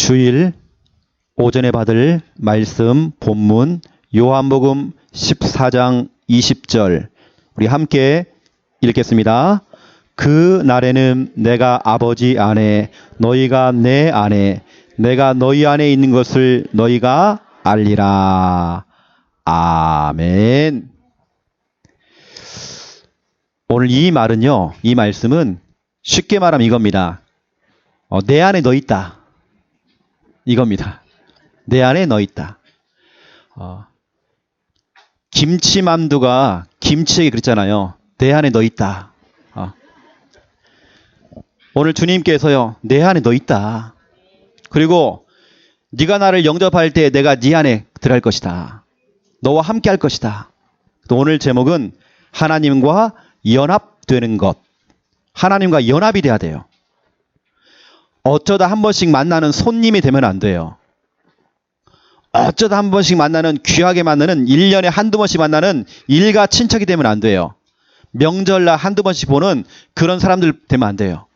주일 오전에 받을 말씀 본문 요한복음 14장 20절 우리 함께 읽겠습니다. 그 날에는 내가 아버지 안에 너희가 내 안에 내가 너희 안에 있는 것을 너희가 알리라. 아멘. 오늘 이 말은요, 이 말씀은 쉽게 말하면 이겁니다. 내 안에 너 있다. 이겁니다. 내 안에 너 있다. 김치만두가 김치에게 그랬잖아요. 내 안에 너 있다. 오늘 주님께서요, 내 안에 너 있다. 그리고 네가 나를 영접할 때 내가 네 안에 들어갈 것이다. 너와 함께 할 것이다. 또 오늘 제목은 하나님과 연합되는 것. 하나님과 연합이 돼야 돼요. 어쩌다 한 번씩 만나는 손님이 되면 안 돼요. 어쩌다 한 번씩 만나는 귀하게 만나는 1년에 한두 번씩 만나는 일가 친척이 되면 안 돼요. 명절날 한두 번씩 보는 그런 사람들 되면 안 돼요.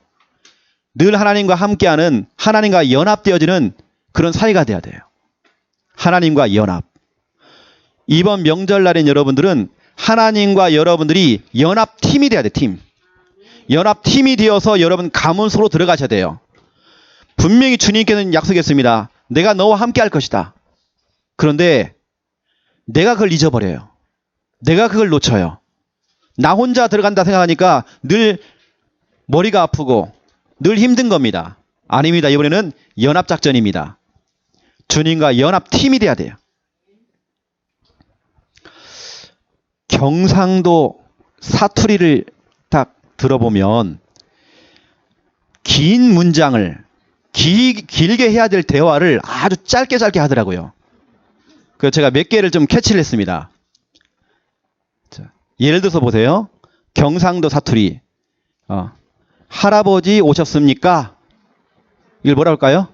늘 하나님과 함께하는 하나님과 연합되어지는 그런 사이가 돼야 돼요. 하나님과 연합. 이번 명절날인 여러분들은 하나님과 여러분들이 연합팀이 돼야 돼. 팀. 연합팀이 되어서 여러분 가문소로 들어가셔야 돼요. 분명히 주님께서는 약속했습니다. 내가 너와 함께 할 것이다. 그런데 내가 그걸 잊어버려요. 내가 그걸 놓쳐요. 나 혼자 들어간다 생각하니까 늘 머리가 아프고 늘 힘든 겁니다. 아닙니다. 이번에는 연합작전입니다. 주님과 연합팀이 돼야 돼요. 경상도 사투리를 딱 들어보면 긴 문장을 길게 해야 될 대화를 아주 짧게 하더라고요. 그래서 제가 몇 개를 좀 캐치를 했습니다. 자, 예를 들어서 보세요. 경상도 사투리. 할아버지 오셨습니까? 이걸 뭐라 할까요?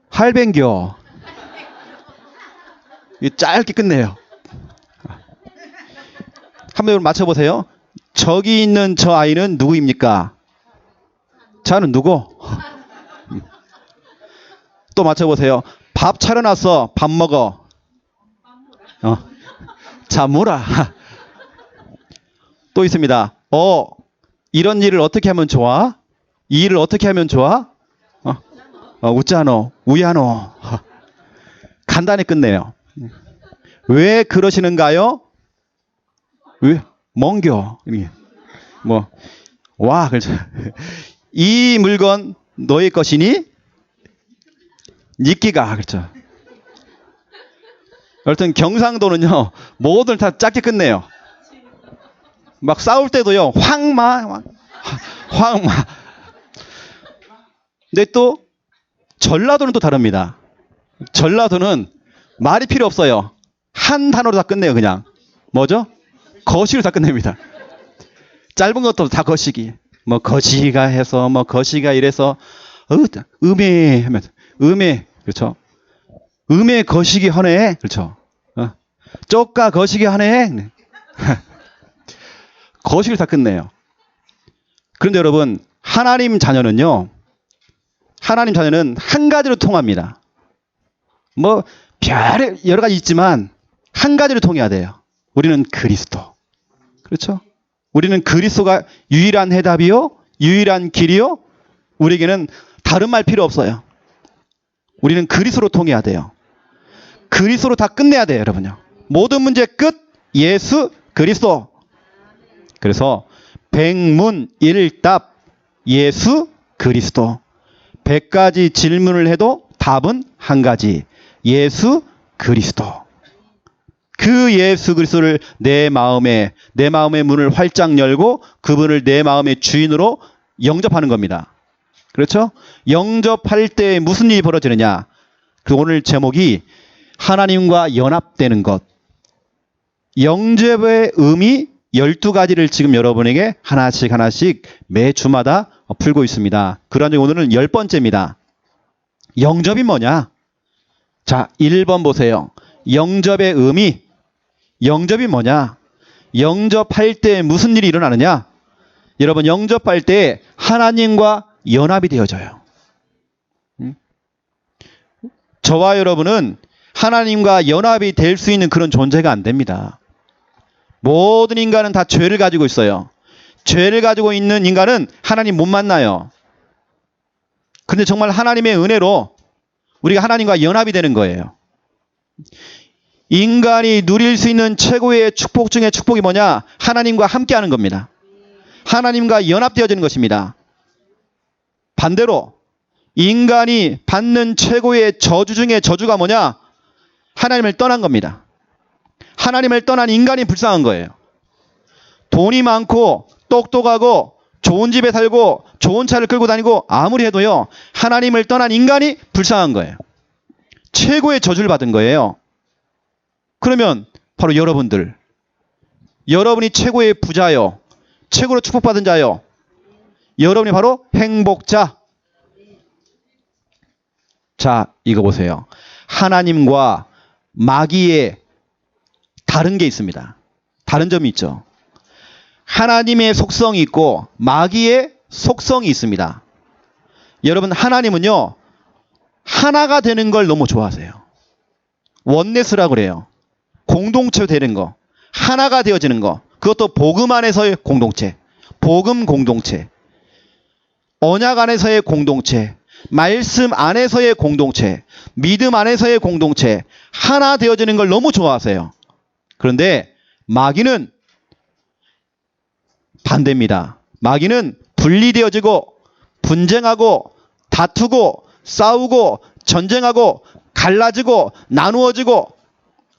할뱅겨. 짧게 끝내요. 한번 맞춰보세요. 저기 있는 저 아이는 누구입니까? 저는 누구? 또 맞춰보세요. 밥 차려놨어. 밥 먹어. 자, 뭐라. 또 있습니다. 이런 일을 어떻게 하면 좋아? 이 일을 어떻게 하면 좋아? 웃자노. 우야노. 간단히 끝내요. 왜 그러시는가요? 왜? 멍겨. 와, 그렇죠. 이 물건 너의 것이니? 니끼가, 그렇죠. 여튼 경상도는요, 뭐든 다 짧게 끝내요. 막 싸울 때도요, 황마. 근데 또, 전라도는 또 다릅니다. 전라도는 말이 필요 없어요. 한 단어로 다 끝내요, 그냥. 뭐죠? 거시로 다 끝냅니다. 짧은 것도 다 거시기. 거시가 해서, 거시가 이래서, 음에 하면서, 음에, 그렇죠. 음에 거시기 하네, 그렇죠. 쪽가 거시기 하네. 거시를 다 끝내요. 그런데 여러분, 하나님 자녀는 한 가지로 통합니다. 별 여러 가지 있지만, 한 가지로 통해야 돼요. 우리는 그리스도. 그렇죠? 우리는 그리스도가 유일한 해답이요, 유일한 길이요. 우리에게는 다른 말 필요 없어요. 우리는 그리스도로 통해야 돼요. 그리스도로 다 끝내야 돼요, 여러분요. 모든 문제 끝, 예수 그리스도. 그래서 백문일답, 예수 그리스도. 100가지 질문을 해도 답은 한 가지, 예수 그리스도. 그 예수 그리스도를 내 마음의 문을 활짝 열고 그분을 내 마음의 주인으로 영접하는 겁니다. 그렇죠? 영접할 때 무슨 일이 벌어지느냐? 오늘 제목이 하나님과 연합되는 것. 영접의 의미 12가지를 지금 여러분에게 하나씩 매 주마다 풀고 있습니다. 그러니 오늘은 10번째입니다. 영접이 뭐냐? 자, 1번 보세요. 영접의 의미. 영접이 뭐냐? 영접할 때 무슨 일이 일어나느냐? 여러분, 영접할 때 하나님과 연합이 되어져요. 저와 여러분은 하나님과 연합이 될 수 있는 그런 존재가 안 됩니다. 모든 인간은 다 죄를 가지고 있어요. 죄를 가지고 있는 인간은 하나님 못 만나요. 그런데 정말 하나님의 은혜로 우리가 하나님과 연합이 되는 거예요. 인간이 누릴 수 있는 최고의 축복 중에 축복이 뭐냐? 하나님과 함께하는 겁니다. 하나님과 연합되어지는 것입니다. 반대로 인간이 받는 최고의 저주 중에 저주가 뭐냐? 하나님을 떠난 겁니다. 하나님을 떠난 인간이 불쌍한 거예요. 돈이 많고 똑똑하고 좋은 집에 살고 좋은 차를 끌고 다니고 아무리 해도요, 하나님을 떠난 인간이 불쌍한 거예요. 최고의 저주를 받은 거예요. 그러면 바로 여러분들, 여러분이 최고의 부자요, 최고로 축복받은 자요, 여러분이 바로 행복자. 자, 이거 보세요. 하나님과 마귀의 다른 게 있습니다. 다른 점이 있죠. 하나님의 속성이 있고 마귀의 속성이 있습니다. 여러분, 하나님은요, 하나가 되는 걸 너무 좋아하세요. 원네스라고 그래요. 공동체 되는 거, 하나가 되어지는 거, 그것도 복음 안에서의 공동체, 복음 공동체, 언약 안에서의 공동체, 말씀 안에서의 공동체, 믿음 안에서의 공동체, 하나 되어지는 걸 너무 좋아하세요. 그런데 마귀는 반대입니다. 마귀는 분리되어지고 분쟁하고 다투고 싸우고 전쟁하고 갈라지고 나누어지고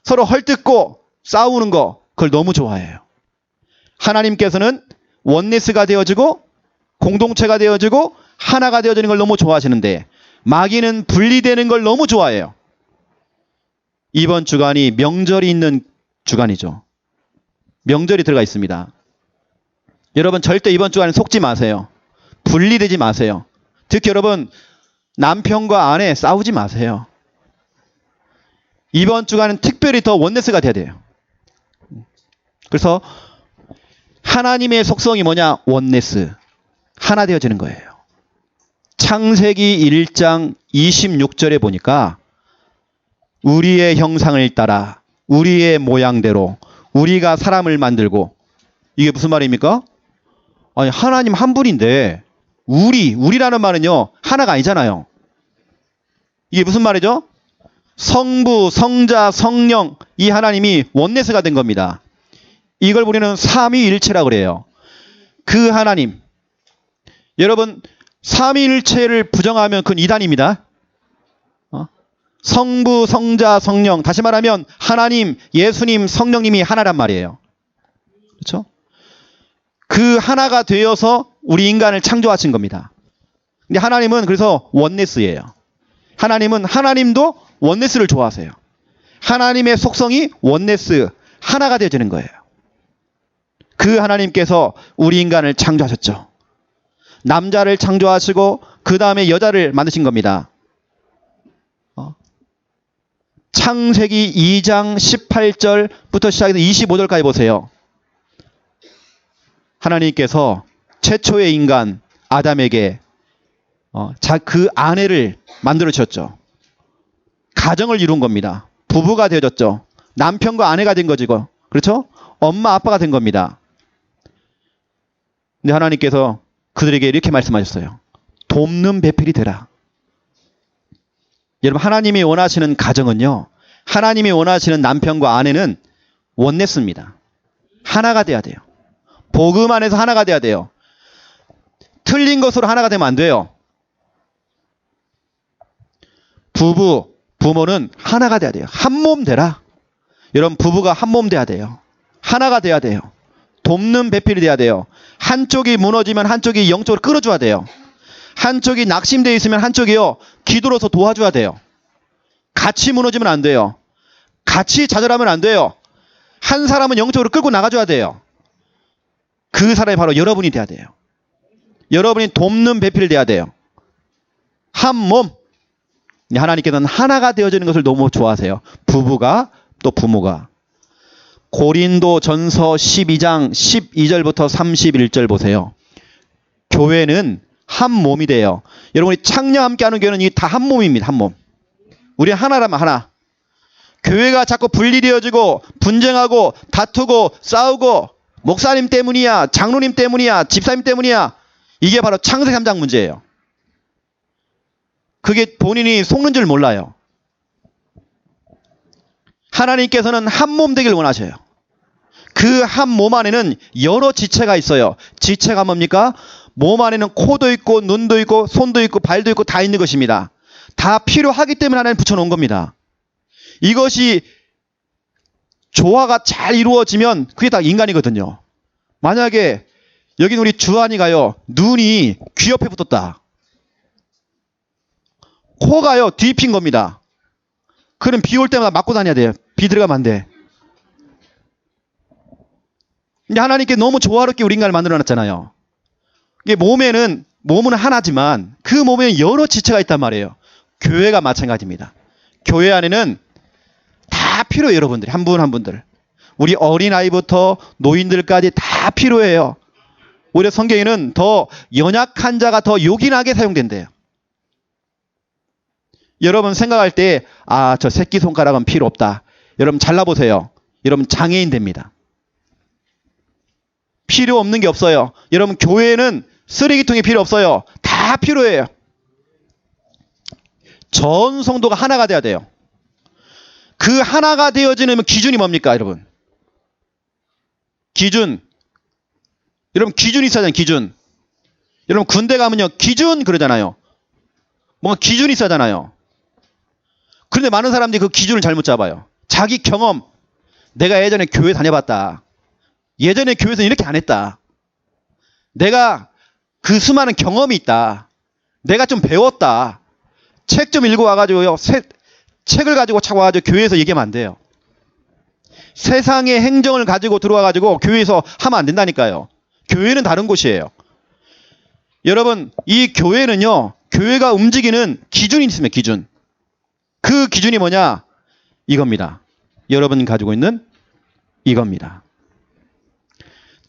서로 헐뜯고 싸우는 거, 그걸 너무 좋아해요. 하나님께서는 원네스가 되어지고 공동체가 되어지고 하나가 되어지는 걸 너무 좋아하시는데 마귀는 분리되는 걸 너무 좋아해요. 이번 주간이 명절이 있는 주간이죠. 명절이 들어가 있습니다. 여러분, 절대 이번 주간에 속지 마세요. 분리되지 마세요. 특히 여러분, 남편과 아내 싸우지 마세요. 이번 주간은 특별히 더 원네스가 돼야 돼요. 그래서 하나님의 속성이 뭐냐? 원네스. 하나 되어지는 거예요. 창세기 1장 26절에 보니까 우리의 형상을 따라 우리의 모양대로 우리가 사람을 만들고, 이게 무슨 말입니까? 아니, 하나님 한 분인데 우리라는 말은요, 하나가 아니잖아요. 이게 무슨 말이죠? 성부, 성자, 성령, 이 하나님이 원네스가 된 겁니다. 이걸 우리는 삼위일체라고 그래요. 그 하나님, 여러분, 삼위일체를 부정하면 그건 이단입니다. 성부, 성자, 성령, 다시 말하면 하나님, 예수님, 성령님이 하나란 말이에요. 그렇죠? 그 하나가 되어서 우리 인간을 창조하신 겁니다. 근데 하나님은 그래서 원네스예요. 하나님은, 하나님도 원네스를 좋아하세요. 하나님의 속성이 원네스, 하나가 되어지는 거예요. 그 하나님께서 우리 인간을 창조하셨죠. 남자를 창조하시고 그 다음에 여자를 만드신 겁니다. 창세기 2장 18절부터 시작해서 25절까지 보세요. 하나님께서 최초의 인간 아담에게 그 아내를 만들어 주셨죠. 가정을 이룬 겁니다. 부부가 되어졌죠. 남편과 아내가 된 거지고, 그렇죠? 엄마 아빠가 된 겁니다. 근데 하나님께서 그들에게 이렇게 말씀하셨어요. 돕는 배필이 되라. 여러분, 하나님이 원하시는 가정은요, 하나님이 원하시는 남편과 아내는 원네스입니다. 하나가 돼야 돼요. 복음 안에서 하나가 돼야 돼요. 틀린 것으로 하나가 되면 안 돼요. 부모는 하나가 돼야 돼요. 한 몸 되라. 여러분, 부부가 한 몸 돼야 돼요. 하나가 돼야 돼요. 돕는 배필이 돼야 돼요. 한쪽이 무너지면 한쪽이 영적으로 끌어줘야 돼요. 한쪽이 낙심되어 있으면 한쪽이요, 기도로서 도와줘야 돼요. 같이 무너지면 안 돼요. 같이 좌절하면 안 돼요. 한 사람은 영적으로 끌고 나가줘야 돼요. 그 사람이 바로 여러분이 돼야 돼요. 여러분이 돕는 배필이 돼야 돼요. 한 몸. 하나님께서는 하나가 되어지는 것을 너무 좋아하세요. 부부가, 또 부모가. 고린도 전서 12장 12절부터 31절 보세요. 교회는 한 몸이 돼요. 여러분이 창녀 함께하는 교회는 이 다 한 몸입니다. 한 몸. 우리 하나라면 하나. 교회가 자꾸 분리되어지고 분쟁하고 다투고 싸우고 목사님 때문이야, 장로님 때문이야, 집사님 때문이야. 이게 바로 창세기 3장 문제예요. 그게 본인이 속는 줄 몰라요. 하나님께서는 한 몸 되길 원하셔요. 그 한 몸 안에는 여러 지체가 있어요. 지체가 뭡니까? 몸 안에는 코도 있고 눈도 있고 손도 있고 발도 있고 다 있는 것입니다. 다 필요하기 때문에 하나님 붙여놓은 겁니다. 이것이 조화가 잘 이루어지면 그게 다 인간이거든요. 만약에 여기 우리 주한이가요, 눈이 귀 옆에 붙었다. 코가요, 뒤핀 겁니다. 그럼 비 올 때마다 맞고 다녀야 돼요. 비 들어가면 안 돼. 근데 하나님께 너무 조화롭게 우리 인간을 만들어 놨잖아요. 이게 몸은 하나지만 그 몸에는 여러 지체가 있단 말이에요. 교회가 마찬가지입니다. 교회 안에는 다 필요해요, 여러분들이. 한 분 한 분들. 우리 어린아이부터 노인들까지 다 필요해요. 오히려 성경에는 더 연약한 자가 더 요긴하게 사용된대요. 여러분 생각할 때, 저 새끼손가락은 필요 없다. 여러분 잘라보세요. 여러분 장애인 됩니다. 필요 없는 게 없어요. 여러분 교회에는 쓰레기통이 필요 없어요. 다 필요해요. 전 성도가 하나가 돼야 돼요. 그 하나가 되어지는 기준이 뭡니까, 여러분? 기준. 여러분 기준이 있어야 되잖아요. 기준. 여러분 군대 가면요, 기준 그러잖아요. 뭔가 기준이 있어야잖아요. 그런데 많은 사람들이 그 기준을 잘못 잡아요. 자기 경험. 내가 예전에 교회 다녀봤다. 예전에 교회에서 이렇게 안 했다. 내가 그 수많은 경험이 있다. 내가 좀 배웠다. 책 좀 읽어와가지고요. 책을 가지고 와가지고 교회에서 얘기하면 안 돼요. 세상의 행정을 가지고 들어와가지고 교회에서 하면 안 된다니까요. 교회는 다른 곳이에요. 여러분, 이 교회는요, 교회가 움직이는 기준이 있습니다. 기준. 그 기준이 뭐냐? 이겁니다. 여러분이 가지고 있는 이겁니다.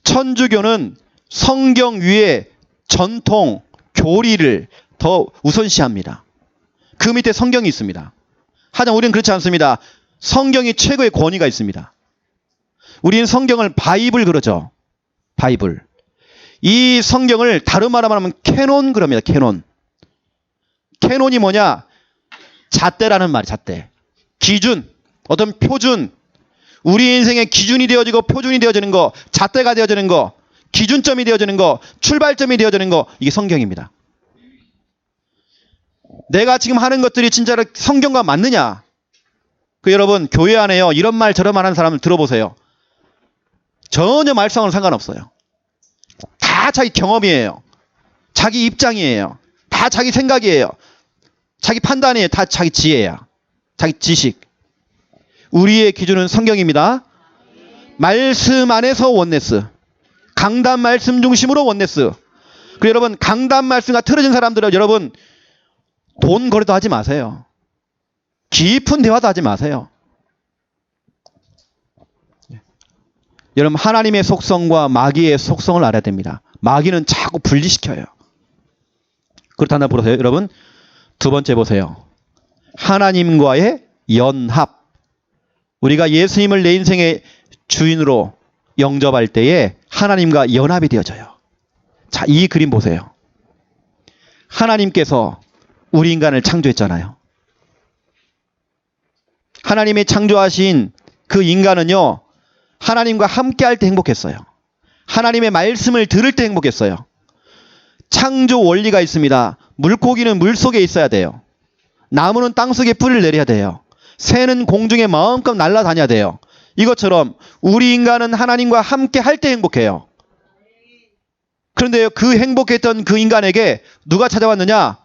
천주교는 성경 위에 전통, 교리를 더 우선시합니다. 그 밑에 성경이 있습니다. 하지만 우리는 그렇지 않습니다. 성경이 최고의 권위가 있습니다. 우리는 성경을 바이블 그러죠. 바이블. 이 성경을 다른 말로 말하면 캐논 그럽니다. 캐논. 캐논이 뭐냐? 잣대라는 말이 잣대. 기준, 어떤 표준. 우리 인생의 기준이 되어지고 표준이 되어지는 거, 잣대가 되어지는 거, 기준점이 되어지는 거, 출발점이 되어지는 거, 이게 성경입니다. 내가 지금 하는 것들이 진짜로 성경과 맞느냐? 여러분 교회 안에요, 이런 말 저런 말 하는 사람을 들어보세요. 전혀 말상으로 상관없어요. 다 자기 경험이에요. 자기 입장이에요. 다 자기 생각이에요. 자기 판단이에요. 다 자기 지혜야. 자기 지식. 우리의 기준은 성경입니다. 말씀 안에서 원네스. 강단 말씀 중심으로 원네스. 그리고 여러분 강단 말씀과 틀어진 사람들은 여러분 돈 거래도 하지 마세요. 깊은 대화도 하지 마세요. 여러분 하나님의 속성과 마귀의 속성을 알아야 됩니다. 마귀는 자꾸 분리시켜요. 그렇다나 보세요. 여러분 두 번째 보세요. 하나님과의 연합. 우리가 예수님을 내 인생의 주인으로 영접할 때에 하나님과 연합이 되어져요. 자, 이 그림 보세요. 하나님께서 우리 인간을 창조했잖아요. 하나님이 창조하신 그 인간은요, 하나님과 함께 할 때 행복했어요. 하나님의 말씀을 들을 때 행복했어요. 창조 원리가 있습니다. 물고기는 물속에 있어야 돼요. 나무는 땅속에 뿌리를 내려야 돼요. 새는 공중에 마음껏 날아다녀야 돼요. 이것처럼 우리 인간은 하나님과 함께 할 때 행복해요. 그런데 그 행복했던 그 인간에게 누가 찾아왔느냐?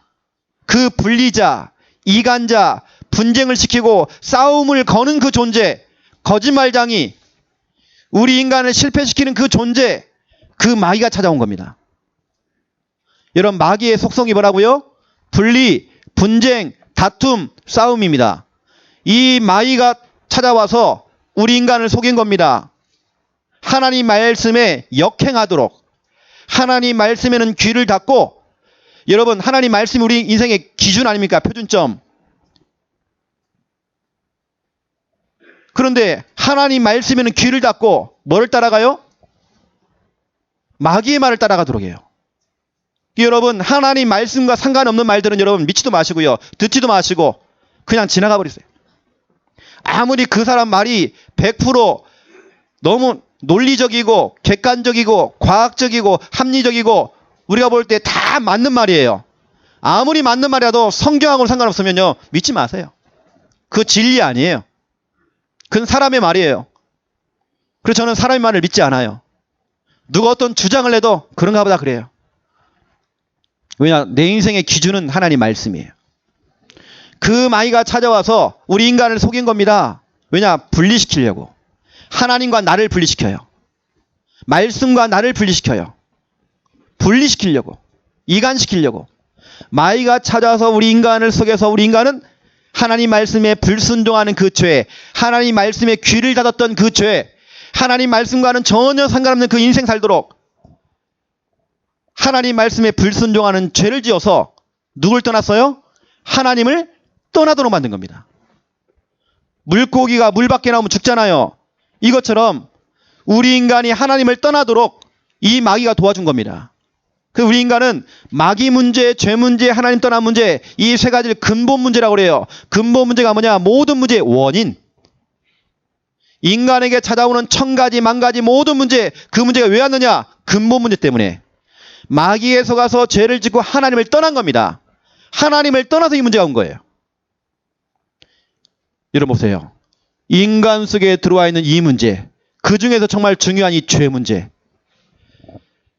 그 분리자, 이간자, 분쟁을 시키고 싸움을 거는 그 존재, 거짓말장이, 우리 인간을 실패시키는 그 존재, 그 마귀가 찾아온 겁니다. 여러분 마귀의 속성이 뭐라고요? 분리, 분쟁, 다툼, 싸움입니다. 이 마귀가 찾아와서 우리 인간을 속인 겁니다. 하나님 말씀에 역행하도록, 하나님 말씀에는 귀를 닫고, 여러분 하나님 말씀이 우리 인생의 기준 아닙니까? 표준점. 그런데 하나님 말씀에는 귀를 닫고 뭐를 따라가요? 마귀의 말을 따라가도록 해요. 여러분, 하나님 말씀과 상관없는 말들은 여러분 믿지도 마시고요. 듣지도 마시고 그냥 지나가 버리세요. 아무리 그 사람 말이 100% 너무 논리적이고 객관적이고 과학적이고 합리적이고 우리가 볼 때 다 맞는 말이에요. 아무리 맞는 말이라도 성경하고는 상관없으면요, 믿지 마세요. 그 진리 아니에요. 그건 사람의 말이에요. 그래서 저는 사람의 말을 믿지 않아요. 누가 어떤 주장을 해도 그런가 보다 그래요. 왜냐, 내 인생의 기준은 하나님 말씀이에요. 그 마귀가 찾아와서 우리 인간을 속인 겁니다. 왜냐, 분리시키려고. 하나님과 나를 분리시켜요. 말씀과 나를 분리시켜요. 분리시키려고. 이간시키려고. 마귀가 찾아와서 우리 인간을 속여서 우리 인간은 하나님 말씀에 불순종하는 그 죄, 하나님 말씀에 귀를 닫았던 그 죄, 하나님 말씀과는 전혀 상관없는 그 인생 살도록 하나님 말씀에 불순종하는 죄를 지어서 누굴 떠났어요? 하나님을 떠나도록 만든 겁니다. 물고기가 물 밖에 나오면 죽잖아요. 이것처럼 우리 인간이 하나님을 떠나도록 이 마귀가 도와준 겁니다. 그 우리 인간은 마귀 문제, 죄 문제, 하나님 떠난 문제, 이 세 가지를 근본 문제라고 그래요. 근본 문제가 뭐냐? 모든 문제의 원인. 인간에게 찾아오는 1000가지, 10,000가지 모든 문제, 그 문제가 왜 왔느냐? 근본 문제 때문에. 마귀에 속아서 죄를 짓고 하나님을 떠난 겁니다. 하나님을 떠나서 이 문제가 온 거예요. 여러분 보세요. 인간 속에 들어와 있는 이 문제, 그 중에서 정말 중요한 이 죄 문제.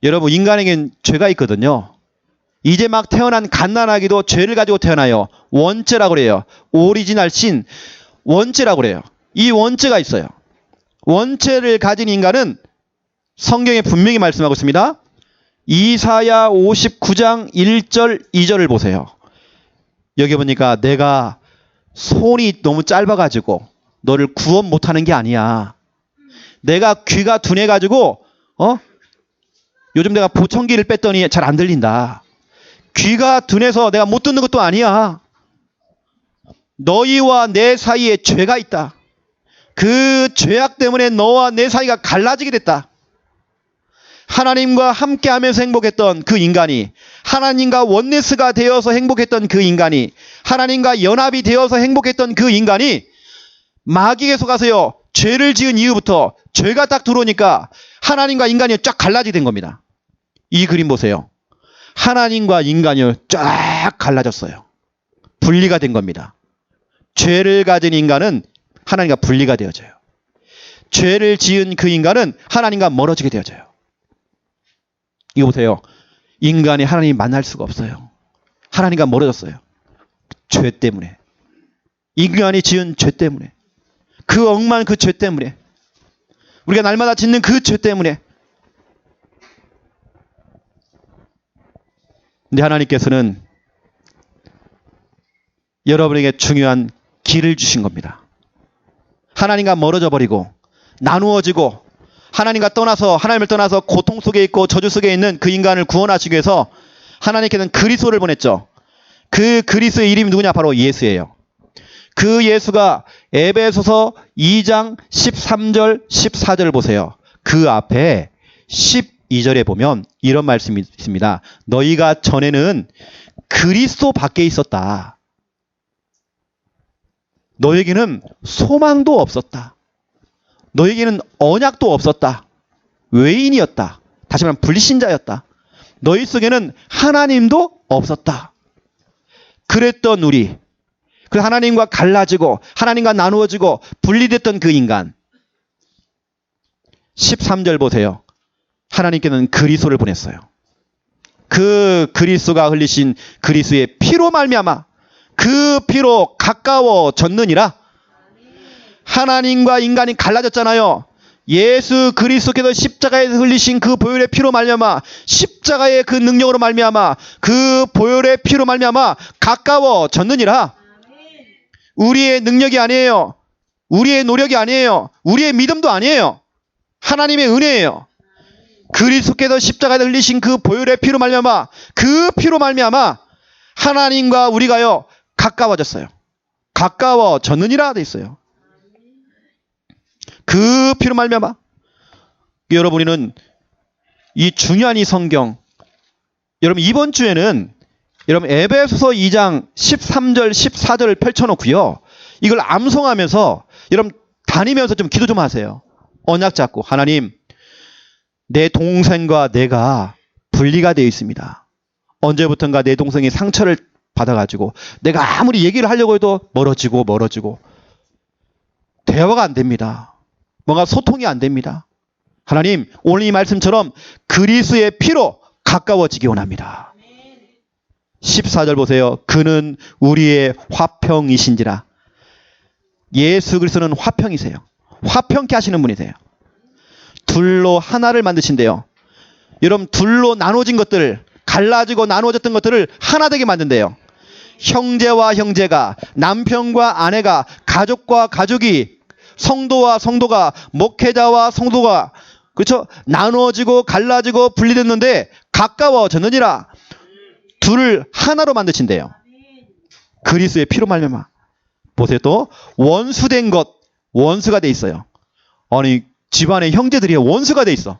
여러분, 인간에겐 죄가 있거든요. 이제 막 태어난 갓난아기도 죄를 가지고 태어나요. 원죄라고 그래요. 오리지널 신, 원죄라고 그래요. 이 원죄가 있어요. 원죄를 가진 인간은 성경에 분명히 말씀하고 있습니다. 이사야 59장 1절 2절을 보세요. 여기 보니까 내가 손이 너무 짧아가지고 너를 구원 못하는 게 아니야. 내가 귀가 둔해가지고 요즘 내가 보청기를 뺐더니 잘 안 들린다. 귀가 둔해서 내가 못 듣는 것도 아니야. 너희와 내 사이에 죄가 있다. 그 죄악 때문에 너와 내 사이가 갈라지게 됐다. 하나님과 함께하면서 행복했던 그 인간이, 하나님과 원네스가 되어서 행복했던 그 인간이, 하나님과 연합이 되어서 행복했던 그 인간이 마귀에 속아서요, 죄를 지은 이후부터 죄가 딱 들어오니까 하나님과 인간이 쫙 갈라지게 된 겁니다. 이 그림 보세요. 하나님과 인간이 쫙 갈라졌어요. 분리가 된 겁니다. 죄를 가진 인간은 하나님과 분리가 되어져요. 죄를 지은 그 인간은 하나님과 멀어지게 되어져요. 이거 보세요. 인간이 하나님 만날 수가 없어요. 하나님과 멀어졌어요. 죄 때문에. 인간이 지은 죄 때문에. 그 억만 그 죄 때문에. 우리가 날마다 짓는 그 죄 때문에. 근데 하나님께서는 여러분에게 중요한 길을 주신 겁니다. 하나님과 멀어져 버리고 나누어지고 하나님과 떠나서, 하나님을 떠나서 고통 속에 있고 저주 속에 있는 그 인간을 구원하시기 위해서 하나님께서는 그리스도를 보냈죠. 그 그리스도의 이름이 누구냐? 바로 예수예요. 그 예수가 에베소서 2장 13절 14절을 보세요. 그 앞에 12절에 보면 이런 말씀이 있습니다. 너희가 전에는 그리스도 밖에 있었다. 너에게는 소망도 없었다. 너에게는 언약도 없었다. 외인이었다. 다시 말하면 불신자였다. 너희 속에는 하나님도 없었다. 그랬던 우리, 그 하나님과 갈라지고 하나님과 나누어지고 분리됐던 그 인간. 13절 보세요. 하나님께는 그리스도를 보냈어요. 그 그리스도가 흘리신 그리스도의 피로 말미암아 그 피로 가까워졌느니라. 하나님과 인간이 갈라졌잖아요. 예수 그리스도께서 십자가에서 흘리신 그 보혈의 피로 말미암아, 십자가의 그 능력으로 말미암아, 그 보혈의 피로 말미암아 가까워졌느니라. 우리의 능력이 아니에요. 우리의 노력이 아니에요. 우리의 믿음도 아니에요. 하나님의 은혜예요. 그리스도께서 십자가에서 흘리신 그 보혈의 피로 말미암아, 그 피로 말미암아 하나님과 우리가요 가까워졌어요. 가까워졌느니라 돼 있어요. 그 피로 말미암아. 여러분, 우리는 이 중요한 이 성경, 여러분 이번 주에는 여러분 에베소서 2장 13절 14절을 펼쳐놓고요, 이걸 암송하면서 여러분 다니면서 좀 기도 좀 하세요. 언약 잡고, 하나님, 내 동생과 내가 분리가 되어 있습니다. 언제부턴가 내 동생이 상처를 받아가지고 내가 아무리 얘기를 하려고 해도 멀어지고 대화가 안 됩니다. 뭔가 소통이 안 됩니다. 하나님, 오늘 이 말씀처럼 그리스도의 피로 가까워지기 원합니다. 14절 보세요. 그는 우리의 화평이신지라. 예수 그리스도는 화평이세요. 화평케 하시는 분이세요. 둘로 하나를 만드신대요. 여러분, 둘로 나눠진 것들, 갈라지고 나누어졌던 것들을 하나 되게 만든대요. 형제와 형제가, 남편과 아내가, 가족과 가족이, 성도와 성도가, 목회자와 성도가, 그렇죠? 나누어지고 갈라지고 분리됐는데 가까워졌느니라. 둘을 하나로 만드신대요. 그리스도의 피로 말미암아. 보세요. 또 원수된 것, 원수가 돼 있어요. 아니, 집안의 형제들이 원수가 돼 있어.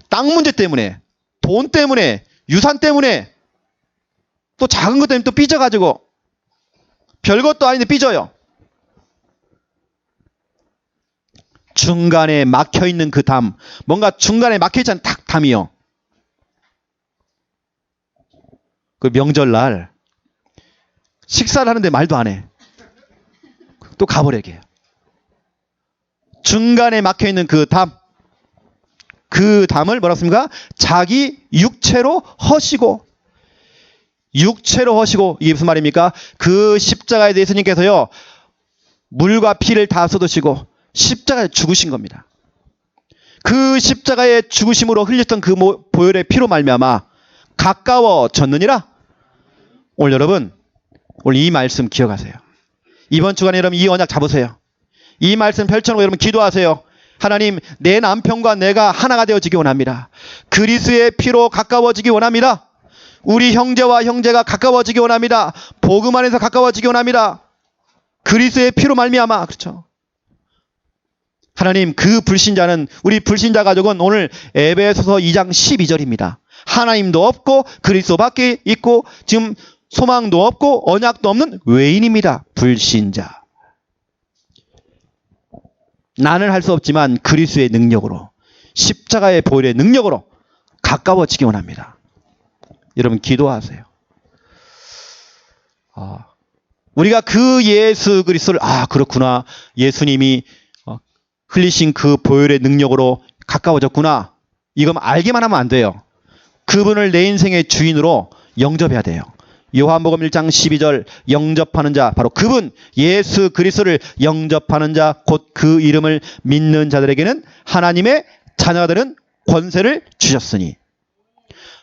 땅 문제 때문에, 돈 때문에, 유산 때문에, 또 작은 것 때문에 또 삐져가지고, 별것도 아닌데 삐져요. 중간에 막혀있는 그 담, 뭔가 중간에 막혀있잖아요. 딱 담이요. 그 명절날 식사를 하는데 말도 안 해. 또 가버리게. 중간에 막혀있는 그 담, 그 담을 뭐라 습니까? 자기 육체로 허시고, 육체로 허시고. 이게 무슨 말입니까? 그 십자가에 대해 예수님께서요, 물과 피를 다 쏟으시고 십자가에 죽으신 겁니다. 그 십자가의 죽으심으로 흘렸던 그 보혈의 피로 말미암아 가까워졌느니라. 오늘 여러분, 오늘 이 말씀 기억하세요. 이번 주간에 여러분 이 언약 잡으세요. 이 말씀 펼쳐놓고 여러분 기도하세요. 하나님, 내 남편과 내가 하나가 되어지기 원합니다. 그리스도의 피로 가까워지기 원합니다. 우리 형제와 형제가 가까워지기 원합니다. 복음 안에서 가까워지기 원합니다. 그리스도의 피로 말미암아. 그렇죠? 하나님, 그 불신자는, 우리 불신자 가족은 오늘 에베소서 2장 12절입니다. 하나님도 없고 그리스도밖에 있고 지금 소망도 없고 언약도 없는 외인입니다. 불신자. 나는 할 수 없지만 그리스도의 능력으로, 십자가의 보혈의 능력으로 가까워지기 원합니다. 여러분 기도하세요. 우리가 그 예수 그리스도를, 그렇구나, 예수님이 흘리신 그 보혈의 능력으로 가까워졌구나, 이건 알기만 하면 안 돼요. 그분을 내 인생의 주인으로 영접해야 돼요. 요한복음 1장 12절, 영접하는 자, 바로 그분 예수 그리스도를 영접하는 자, 곧 그 이름을 믿는 자들에게는 하나님의 자녀가 되는 권세를 주셨으니.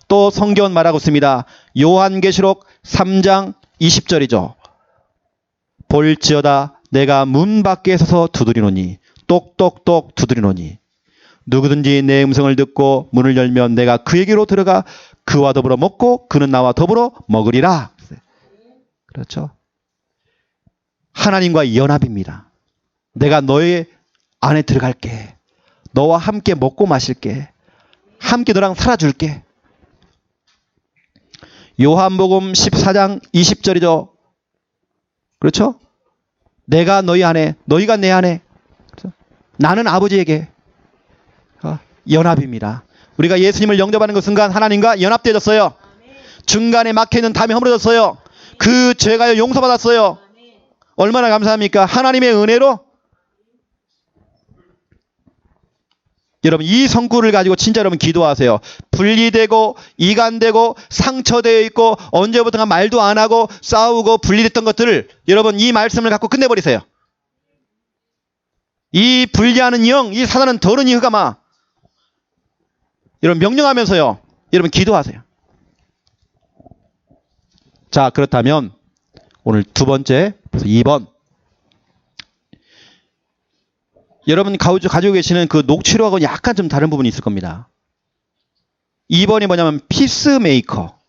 또 성경은 말하고 있습니다. 요한계시록 3장 20절이죠. 볼지어다 내가 문 밖에 서서 두드리노니, 똑똑똑 두드리노니, 누구든지 내 음성을 듣고 문을 열면 내가 그에게로 들어가 그와 더불어 먹고 그는 나와 더불어 먹으리라. 그렇죠? 하나님과 연합입니다. 내가 너의 안에 들어갈게. 너와 함께 먹고 마실게. 함께 너랑 살아줄게. 요한복음 14장 20절이죠. 그렇죠? 내가 너희 안에, 너희가 내 안에, 그렇죠? 나는 아버지에게. 연합입니다. 우리가 예수님을 영접하는 그 순간 하나님과 연합되어졌어요. 중간에 막혀있는 담이 허물어졌어요. 그 죄가 용서받았어요. 얼마나 감사합니까? 하나님의 은혜로. 여러분, 이 성구를 가지고 진짜 여러분 기도하세요. 분리되고 이간되고 상처되어 있고 언제부턴가 말도 안 하고 싸우고 분리됐던 것들을 여러분 이 말씀을 갖고 끝내버리세요. 이 분리하는 영, 이 사단은 더러니 흑아마. 여러분 명령하면서요. 여러분 기도하세요. 자, 그렇다면 오늘 두 번째, 2번. 여러분 가지고 계시는 그 녹취록하고 약간 좀 다른 부분이 있을 겁니다. 2번이 뭐냐면 피스메이커.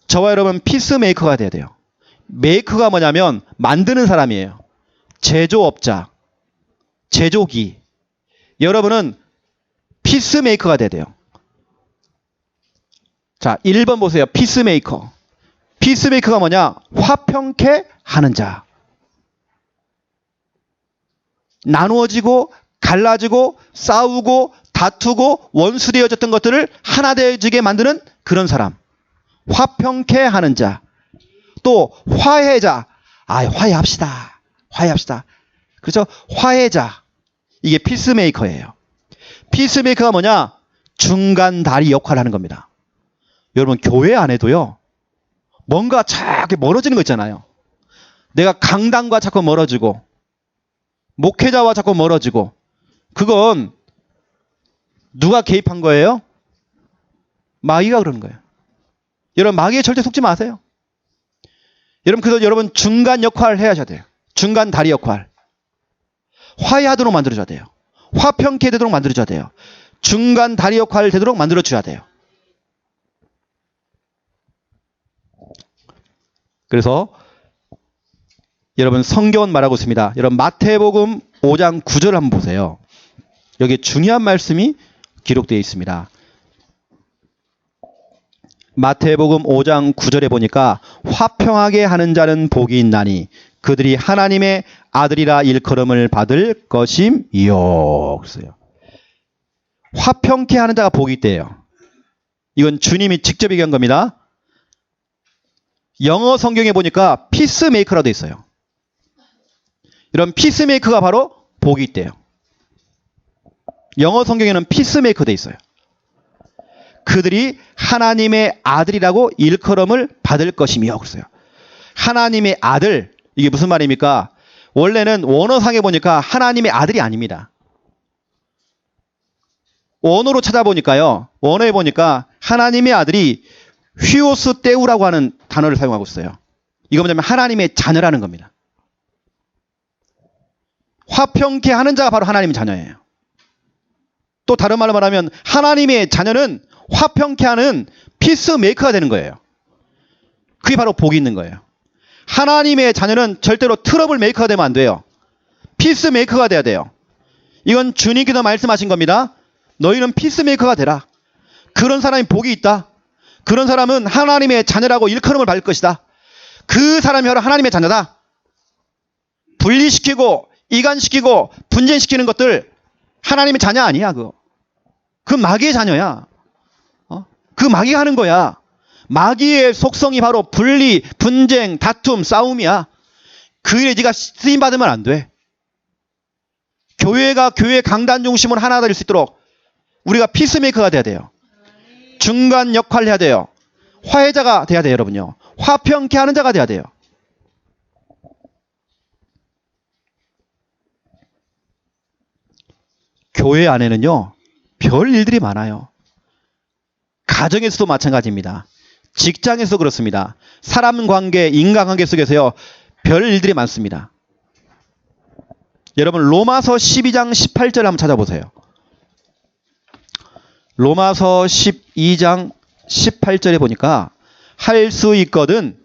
저와 여러분 피스메이커가 돼야 돼요. 메이커가 뭐냐면 만드는 사람이에요. 제조업자. 제조기. 여러분은 피스메이커가 돼야 돼요. 자, 1번 보세요. 피스메이커. 피스메이커가 뭐냐? 화평케 하는 자. 나누어지고 갈라지고 싸우고 다투고 원수되어졌던 것들을 하나 되어지게 만드는 그런 사람. 화평케 하는 자. 또 화해자. 화해합시다. 화해합시다. 그렇죠? 화해자. 이게 피스메이커예요. 피스메이커가 뭐냐? 중간 다리 역할을 하는 겁니다. 여러분 교회 안에도요. 뭔가 자꾸 멀어지는 거 있잖아요. 내가 강단과 자꾸 멀어지고 목회자와 자꾸 멀어지고 그건 누가 개입한 거예요? 마귀가 그러는 거예요. 여러분 마귀에 절대 속지 마세요. 여러분 그래서 여러분 중간 역할을 해야 돼요. 중간 다리 역할. 화해하도록 만들어줘야 돼요. 화평케 되도록 만들어줘야 돼요. 중간 다리 역할을 되도록 만들어줘야 돼요. 그래서 여러분 성경은 말하고 있습니다. 여러분 마태복음 5장 9절 한번 보세요. 여기 중요한 말씀이 기록되어 있습니다. 마태복음 5장 9절에 보니까 화평하게 하는 자는 복이 있나니 그들이 하나님의 아들이라 일컬음을 받을 것임이요. 그랬어요. 화평케 하는 자가 복이 있대요. 이건 주님이 직접 얘기한 겁니다. 영어 성경에 보니까 피스메이커라고 되어 있어요. 이런 피스메이커가 바로 복이 있대요. 영어 성경에는 피스메이커 되어 있어요. 그들이 하나님의 아들이라고 일컬음을 받을 것이며 그랬어요. 하나님의 아들, 이게 무슨 말입니까? 원래는 원어상에 보니까 하나님의 아들이 아닙니다. 원어로 찾아보니까요. 원어에 보니까 하나님의 아들이 휘오스 때우라고 하는 단어를 사용하고 있어요. 이거 뭐냐면 하나님의 자녀라는 겁니다. 화평케 하는 자가 바로 하나님의 자녀예요. 또 다른 말로 말하면 하나님의 자녀는 화평케 하는 피스메이커가 되는 거예요. 그게 바로 복이 있는 거예요. 하나님의 자녀는 절대로 트러블 메이커가 되면 안 돼요. 피스메이커가 돼야 돼요. 이건 주님께서 말씀하신 겁니다. 너희는 피스메이커가 되라. 그런 사람이 복이 있다. 그런 사람은 하나님의 자녀라고 일컬음을 받을 것이다. 그 사람이 바로 하나님의 자녀다. 분리시키고 이간시키고 분쟁시키는 것들 하나님의 자녀 아니야. 그 마귀의 자녀야. 그 마귀가 하는 거야. 마귀의 속성이 바로 분리, 분쟁, 다툼, 싸움이야. 그 일에 네가 쓰임받으면 안 돼. 교회가 교회 강단 중심으로 하나 될 수 있도록 우리가 피스메이커가 돼야 돼요. 중간 역할을 해야 돼요. 화해자가 돼야 돼요, 여러분요. 화평케 하는 자가 돼야 돼요. 교회 안에는요, 별 일들이 많아요. 가정에서도 마찬가지입니다. 직장에서도 그렇습니다. 사람 관계, 인간관계 속에서요, 별 일들이 많습니다. 여러분, 로마서 12장 18절 한번 찾아보세요. 로마서 12장 18절에 보니까 할 수 있거든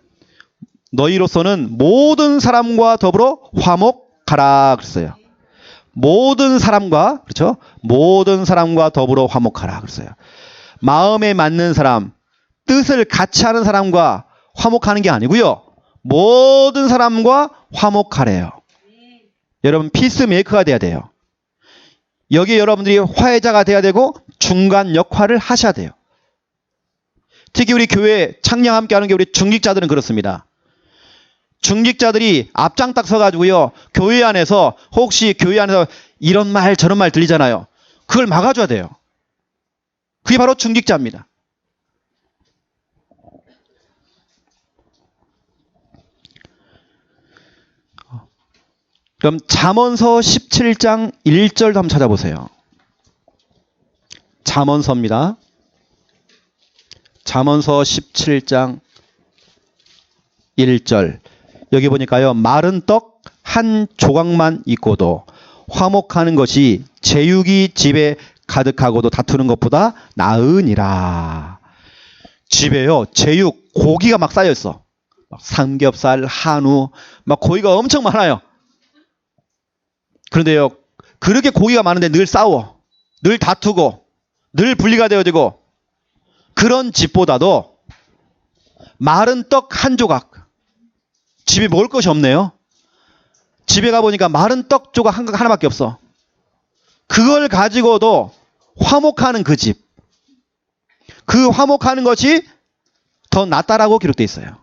너희로서는 모든 사람과 더불어 화목하라 그랬어요. 모든 사람과, 그렇죠? 모든 사람과 더불어 화목하라 그랬어요. 마음에 맞는 사람, 뜻을 같이 하는 사람과 화목하는 게 아니고요. 모든 사람과 화목하래요. 여러분 피스메이커가 돼야 돼요. 여기 여러분들이 화해자가 돼야 되고 중간 역할을 하셔야 돼요. 특히 우리 교회 창녕 함께 하는 게 우리 중직자들은 그렇습니다. 중직자들이 앞장 딱 서가지고요. 교회 안에서 혹시 교회 안에서 이런 말 저런 말 들리잖아요. 그걸 막아줘야 돼요. 그게 바로 중직자입니다. 그럼 잠언서 17장 1절도 한번 찾아보세요. 잠언서입니다. 잠언서 17장 1절. 여기 보니까요. 마른 떡 한 조각만 있고도 화목하는 것이 제육이 집에 가득하고도 다투는 것보다 나으니라. 집에요. 제육, 고기가 막 쌓여있어. 막 삼겹살, 한우, 막 고기가 엄청 많아요. 그런데요. 그렇게 고기가 많은데 늘 싸워. 늘 다투고. 늘 분리가 되어지고. 그런 집보다도 마른 떡 한 조각. 집에 먹을 것이 없네요. 집에 가보니까 마른 떡 조각 하나밖에 없어. 그걸 가지고도 화목하는 그 집. 그 화목하는 것이 더 낫다라고 기록되어 있어요.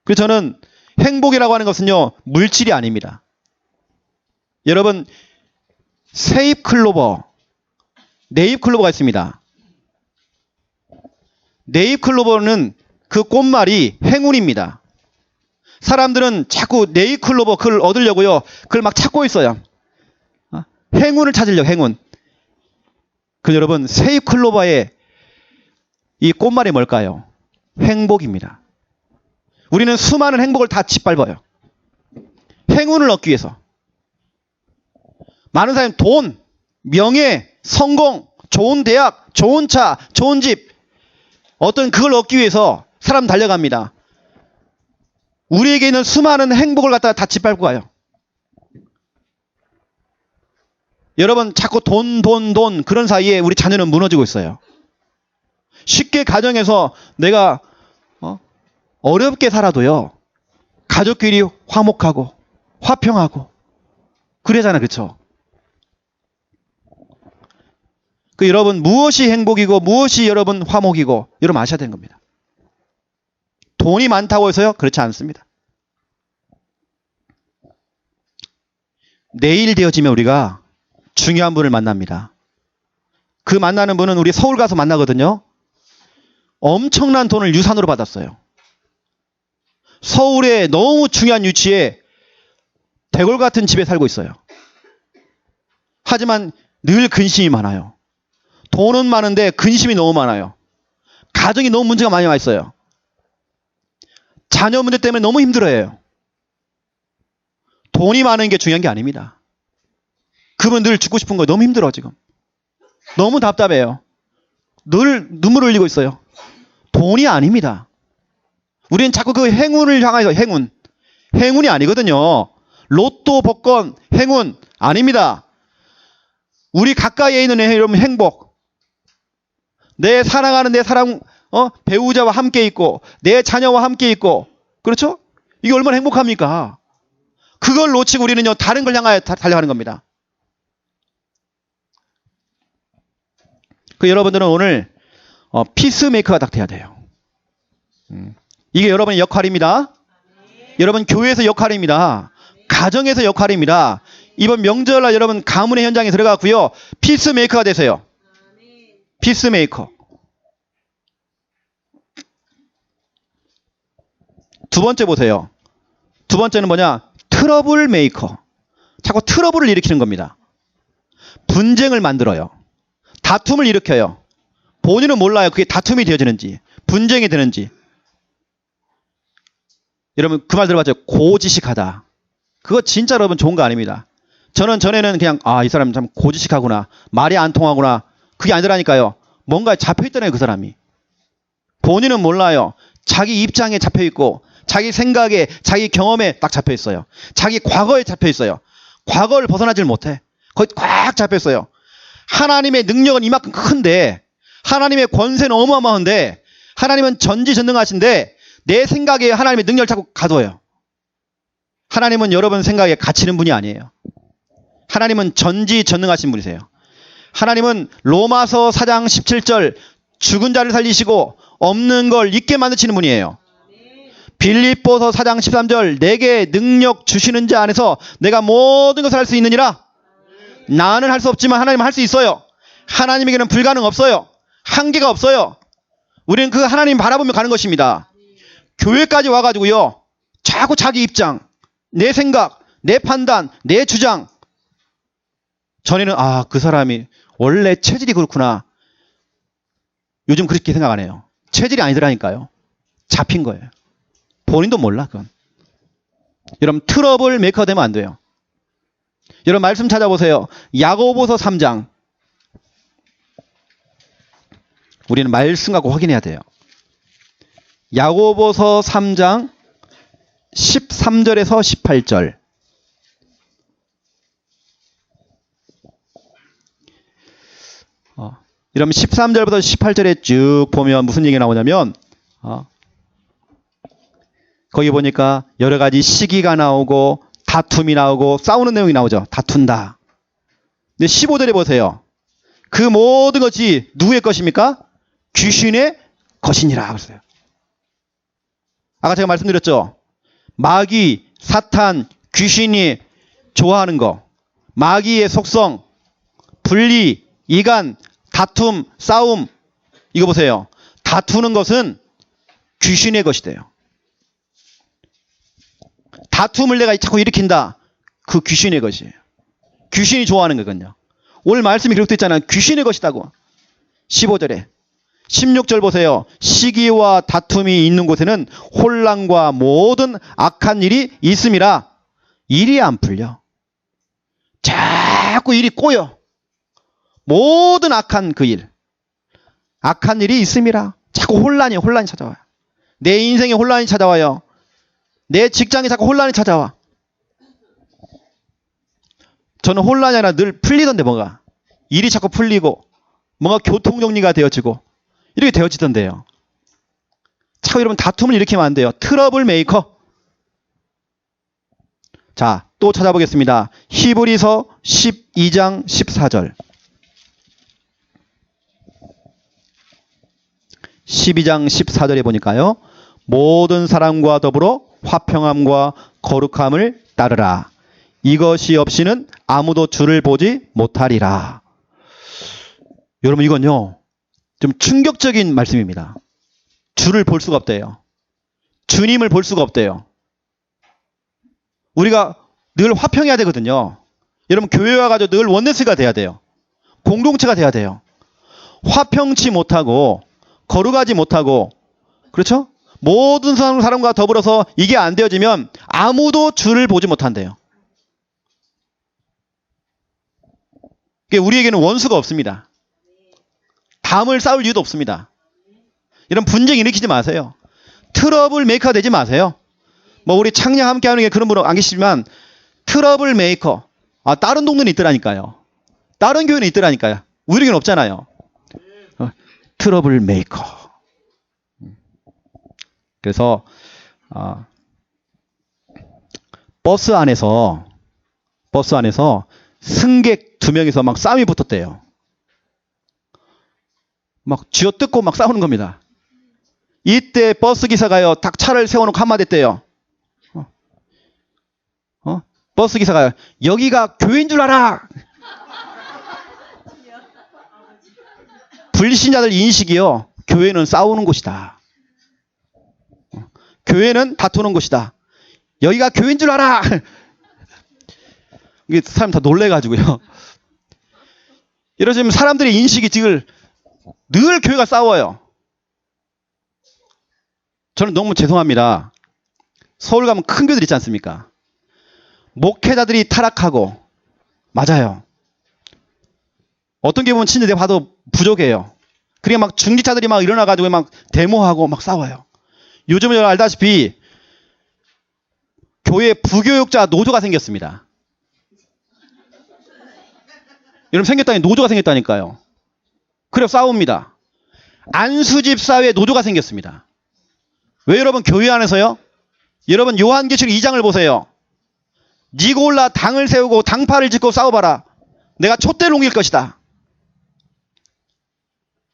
그래서 저는 행복이라고 하는 것은요, 물질이 아닙니다. 여러분, 새잎 클로버, 네잎 클로버가 있습니다. 네잎 클로버는 그 꽃말이 행운입니다. 사람들은 자꾸 네잎 클로버 그걸 얻으려고요, 그걸 막 찾고 있어요. 행운을 찾으려고, 행운. 그 여러분, 새잎 클로버의 이 꽃말이 뭘까요? 행복입니다. 우리는 수많은 행복을 다 짓밟아요. 행운을 얻기 위해서. 많은 사람이 돈, 명예, 성공, 좋은 대학, 좋은 차, 좋은 집, 어떤 그걸 얻기 위해서 사람 달려갑니다. 우리에게 있는 수많은 행복을 갖다가 다 짓밟고 가요. 여러분, 자꾸 돈 그런 사이에 우리 자녀는 무너지고 있어요. 쉽게 가정에서 내가 어렵게 살아도요, 가족끼리 화목하고 화평하고 그러잖아요. 그렇죠? 그 여러분, 무엇이 행복이고 무엇이 여러분 화목이고 여러분 아셔야 되는 겁니다. 돈이 많다고 해서요? 그렇지 않습니다. 내일 되어지면 우리가 중요한 분을 만납니다. 그 만나는 분은 우리 서울 가서 만나거든요. 엄청난 돈을 유산으로 받았어요. 서울의 너무 중요한 위치에 대골 같은 집에 살고 있어요. 하지만 늘 근심이 많아요. 돈은 많은데 근심이 너무 많아요. 가정이 너무 문제가 많이 와 있어요. 자녀 문제 때문에 너무 힘들어해요. 돈이 많은 게 중요한 게 아닙니다. 그분 늘 죽고 싶은 거예요. 너무 힘들어 지금. 너무 답답해요. 늘 눈물을 흘리고 있어요. 돈이 아닙니다. 우리는 자꾸 그 행운을 향해서 행운이 아니거든요. 로또, 복권, 행운 아닙니다. 우리 가까이에 있는 여러분 행복. 내 사랑하는 내 사랑 배우자와 함께 있고 내 자녀와 함께 있고 그렇죠? 이게 얼마나 행복합니까? 그걸 놓치고 우리는요 다른 걸 향하여 달려가는 겁니다. 그 여러분들은 오늘 피스메이커가 딱 돼야 돼요. 이게 여러분의 역할입니다. 여러분 교회에서 역할입니다. 가정에서 역할입니다. 이번 명절날 여러분 가문의 현장에 들어가고요. 피스메이커가 되세요. 피스메이커. 두 번째 보세요. 두 번째는 뭐냐? 트러블 메이커. 자꾸 트러블을 일으키는 겁니다. 분쟁을 만들어요. 다툼을 일으켜요. 본인은 몰라요. 그게 다툼이 되어지는지 분쟁이 되는지. 여러분 그 말 들어봤죠? 고지식하다. 그거 진짜 여러분 좋은 거 아닙니다. 저는 전에는 그냥 이 사람 참 고지식하구나. 말이 안 통하구나. 그게 아니더라니까요. 뭔가에 잡혀있더라고요. 그 사람이. 본인은 몰라요. 자기 입장에 잡혀있고 자기 생각에 자기 경험에 딱 잡혀있어요. 자기 과거에 잡혀있어요. 과거를 벗어나질 못해. 거의 꽉 잡혀있어요. 하나님의 능력은 이만큼 큰데 하나님의 권세는 어마어마한데 하나님은 전지전능하신데 내 생각에 하나님의 능력을 자꾸 가둬요. 하나님은 여러분 생각에 갇히는 분이 아니에요. 하나님은 전지전능하신 분이세요. 하나님은 로마서 4장 17절 죽은 자를 살리시고 없는 걸 있게 만드시는 분이에요. 빌립보서 4장 13절 내게 능력 주시는 자 안에서 내가 모든 것을 할 수 있느니라. 나는 할 수 없지만 하나님은 할 수 있어요. 하나님에게는 불가능 없어요. 한계가 없어요. 우리는 그 하나님 바라보며 가는 것입니다. 교회까지 와가지고요. 자꾸 자기 입장, 내 생각, 내 판단, 내 주장. 전에는 그 사람이 원래 체질이 그렇구나. 요즘 그렇게 생각 안 해요. 체질이 아니더라니까요. 잡힌 거예요. 본인도 몰라 그건. 여러분 트러블 메이커가 되면 안 돼요. 여러분 말씀 찾아보세요. 야고보서 3장. 우리는 말씀 갖고 확인해야 돼요. 야고보서 3장 13절에서 18절. 이러면 13절부터 18절에 쭉 보면 무슨 얘기가 나오냐면 거기 보니까 여러 가지 시기가 나오고 다툼이 나오고 싸우는 내용이 나오죠. 다툰다. 근데 15절에 보세요. 그 모든 것이 누구의 것입니까? 귀신의 것이니라 그랬어요. 아까 제가 말씀드렸죠. 마귀, 사탄, 귀신이 좋아하는 거. 마귀의 속성, 분리, 이간, 다툼, 싸움. 이거 보세요. 다투는 것은 귀신의 것이 돼요. 다툼을 내가 자꾸 일으킨다. 그 귀신의 것이에요. 귀신이 좋아하는 거거든요. 오늘 말씀이 기록되어 있잖아요. 귀신의 것이다고. 15절에. 16절 보세요. 시기와 다툼이 있는 곳에는 혼란과 모든 악한 일이 있음이라. 일이 안 풀려. 자꾸 일이 꼬여. 모든 악한 그 일. 악한 일이 있음이라. 자꾸 혼란이 찾아와요. 내 인생에 혼란이 찾아와요. 내 직장에 자꾸 혼란이 찾아와. 저는 혼란이 아니라 늘 풀리던데 뭐가. 일이 자꾸 풀리고 뭔가 교통정리가 되어지고 이렇게 되어지던데요. 자꾸 여러분 다툼을 일으키면 안 돼요. 트러블 메이커. 자, 또 찾아보겠습니다. 히브리서 12장 14절. 12장 14절에 보니까요. 모든 사람과 더불어 화평함과 거룩함을 따르라. 이것이 없이는 아무도 주를 보지 못하리라. 여러분 이건요. 좀 충격적인 말씀입니다. 주를 볼 수가 없대요. 주님을 볼 수가 없대요. 우리가 늘 화평해야 되거든요. 여러분 교회 와가지고 늘 원네스가 돼야 돼요. 공동체가 돼야 돼요. 화평치 못하고 거룩하지 못하고 그렇죠? 모든 사람과 더불어서 이게 안 되어지면 아무도 주를 보지 못한대요. 우리에게는 원수가 없습니다. 담을 쌓을 이유도 없습니다. 이런 분쟁 일으키지 마세요. 트러블 메이커 되지 마세요. 뭐 우리 창녕 함께 하는 게 그런 분 안 계시지만 트러블 메이커. 다른 동네는 있더라니까요. 다른 교회는 있더라니까요. 우리에게는 없잖아요. 트러블 메이커. 그래서 버스 안에서 승객 2명이서 막 싸움이 붙었대요. 막 쥐어뜯고 막 싸우는 겁니다. 이때 버스 기사가요, 딱 차를 세워놓고 한마디 했대요. 버스 기사가 여기가 교회인 줄 알아. 불신자들 인식이요. 교회는 싸우는 곳이다. 교회는 다투는 곳이다. 여기가 교회인 줄 알아. 이게 사람 다 놀래가지고요. 이러지면 사람들의 인식이 지금 늘 교회가 싸워요. 저는 너무 죄송합니다. 서울 가면 큰 교회들 있지 않습니까? 목회자들이 타락하고 맞아요. 어떤 게 보면 진짜 내가 봐도 부족해요. 그러니까 막 중직자들이 막 일어나가지고 막 데모하고 막 싸워요. 요즘은 여러분 알다시피 교회 부교육자 노조가 생겼습니다. 여러분 생겼다니 노조가 생겼다니까요. 그래 싸웁니다. 안수집사회 노조가 생겼습니다. 왜 여러분 교회 안에서요? 여러분 요한계시록 2장을 보세요. 니골라 당을 세우고 당파를 짓고 싸워봐라. 내가 촛대를 옮길 것이다.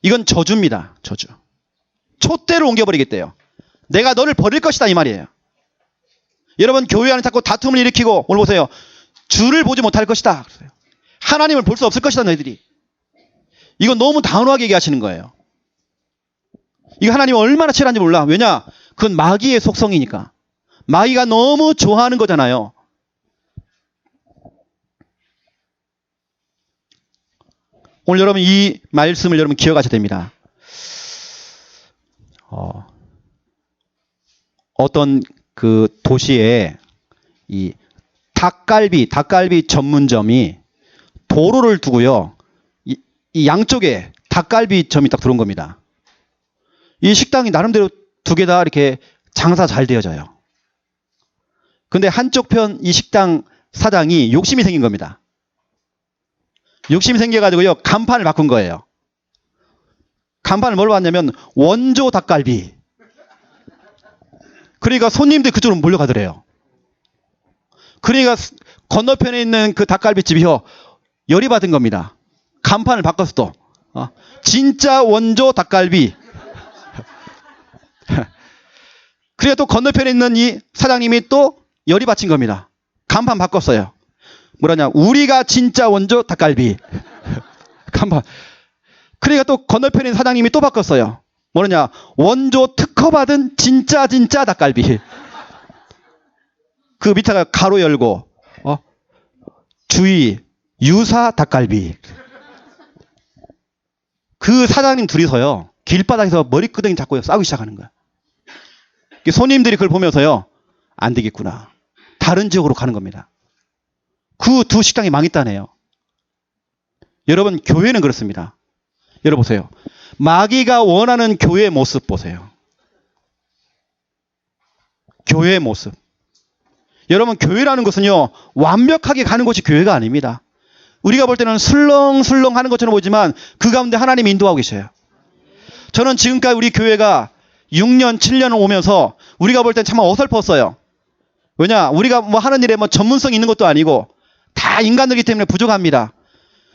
이건 저주입니다. 저주. 촛대를 옮겨버리겠대요. 내가 너를 버릴 것이다 이 말이에요. 여러분 교회 안에 자꾸 다툼을 일으키고 오늘 보세요. 주를 보지 못할 것이다. 하나님을 볼 수 없을 것이다 너희들이. 이건 너무 단호하게 얘기하시는 거예요. 이거 하나님이 얼마나 치열한지 몰라. 왜냐? 그건 마귀의 속성이니까. 마귀가 너무 좋아하는 거잖아요. 오늘 여러분 이 말씀을 여러분 기억하셔야 됩니다. 어떤 그 도시에 이 닭갈비 전문점이 도로를 두고요. 이 양쪽에 닭갈비점이 딱 들어온 겁니다. 이 식당이 나름대로 두 개 다 이렇게 장사 잘 되어져요. 근데 한쪽 편 이 식당 사장이 욕심이 생긴 겁니다. 욕심이 생겨가지고요. 간판을 바꾼 거예요. 간판을 뭘 봤냐면 원조 닭갈비. 그러니까 손님들이 그쪽으로 몰려가더래요. 그러니까 건너편에 있는 그 닭갈비집이요, 열이 받은 겁니다. 간판을 바꿨어 또. 진짜 원조 닭갈비. 그러니까 또 건너편에 있는 이 사장님이 또 열이 받친 겁니다. 간판 바꿨어요. 뭐라냐, 우리가 진짜 원조 닭갈비. 간판. 그러니까 또 건너편에 있는 사장님이 또 바꿨어요. 뭐냐, 원조 특허받은 진짜 닭갈비. 그 밑에가 가로 열고 주의 유사 닭갈비. 그 사장님 둘이서요, 길바닥에서 머리끄댕이 잡고 싸우기 시작하는 거야. 손님들이 그걸 보면서요, 안 되겠구나, 다른 지역으로 가는 겁니다. 그 두 식당이 망했다네요. 여러분, 교회는 그렇습니다. 여러분 보세요. 마귀가 원하는 교회의 모습 보세요. 교회의 모습. 여러분, 교회라는 것은요, 완벽하게 가는 곳이 교회가 아닙니다. 우리가 볼 때는 술렁술렁 하는 것처럼 보이지만 그 가운데 하나님이 인도하고 계셔요. 저는 지금까지 우리 교회가 6년, 7년 오면서 우리가 볼 땐 참 어설펐어요. 왜냐? 우리가 뭐 하는 일에 뭐 전문성이 있는 것도 아니고 다 인간들이기 때문에 부족합니다.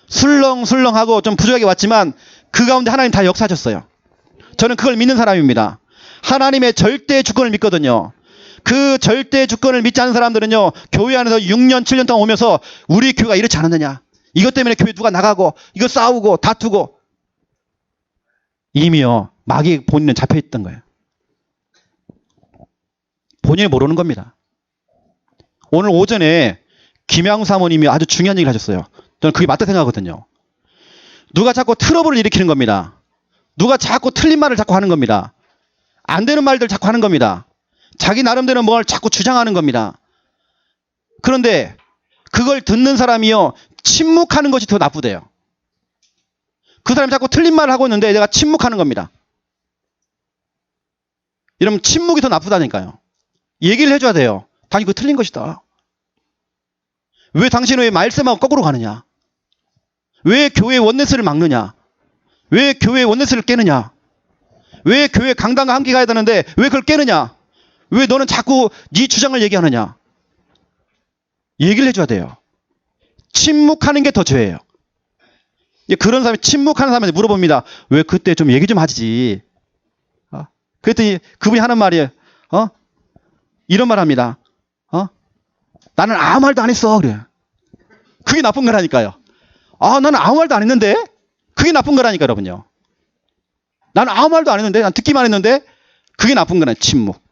술렁술렁하고 좀 부족하게 왔지만 그 가운데 하나님 다 역사하셨어요. 저는 그걸 믿는 사람입니다. 하나님의 절대 주권을 믿거든요. 그 절대 주권을 믿지 않는 사람들은요, 교회 안에서 6년, 7년 동안 오면서 우리 교회가 이렇지 않았느냐, 이것 때문에 교회 누가 나가고 이거 싸우고 다투고, 이미요 마귀 본인은 잡혀있던 거예요. 본인이 모르는 겁니다. 오늘 오전에 김양수 사모님이 아주 중요한 얘기를 하셨어요. 저는 그게 맞다 생각하거든요. 누가 자꾸 트러블을 일으키는 겁니다. 누가 자꾸 틀린 말을 자꾸 하는 겁니다. 안 되는 말들 자꾸 하는 겁니다. 자기 나름대로 뭘 자꾸 주장하는 겁니다. 그런데 그걸 듣는 사람이요, 침묵하는 것이 더 나쁘대요. 그 사람이 자꾸 틀린 말을 하고 있는데 내가 침묵하는 겁니다. 이러면 침묵이 더 나쁘다니까요. 얘기를 해줘야 돼요. 당신 그거 틀린 것이다. 왜 당신은 왜 말씀하고 거꾸로 가느냐? 왜 교회 원내스를 막느냐? 왜 교회 원내스를 깨느냐? 왜 교회 강당과 함께 가야 되는데 왜 그걸 깨느냐? 왜 너는 자꾸 네 주장을 얘기하느냐? 얘기를 해줘야 돼요. 침묵하는 게 더 죄예요. 그런 사람이, 침묵하는 사람한테 물어봅니다. 왜 그때 좀 얘기 좀 하지? 그랬더니 그분이 하는 말이에요. 이런 말 합니다. 나는 아무 말도 안 했어. 그래. 그게 나쁜 거라니까요. 나는 아무 말도 안 했는데? 그게 나쁜 거라니까, 여러분요. 나는 아무 말도 안 했는데? 난 듣기만 했는데? 그게 나쁜 거네, 침묵.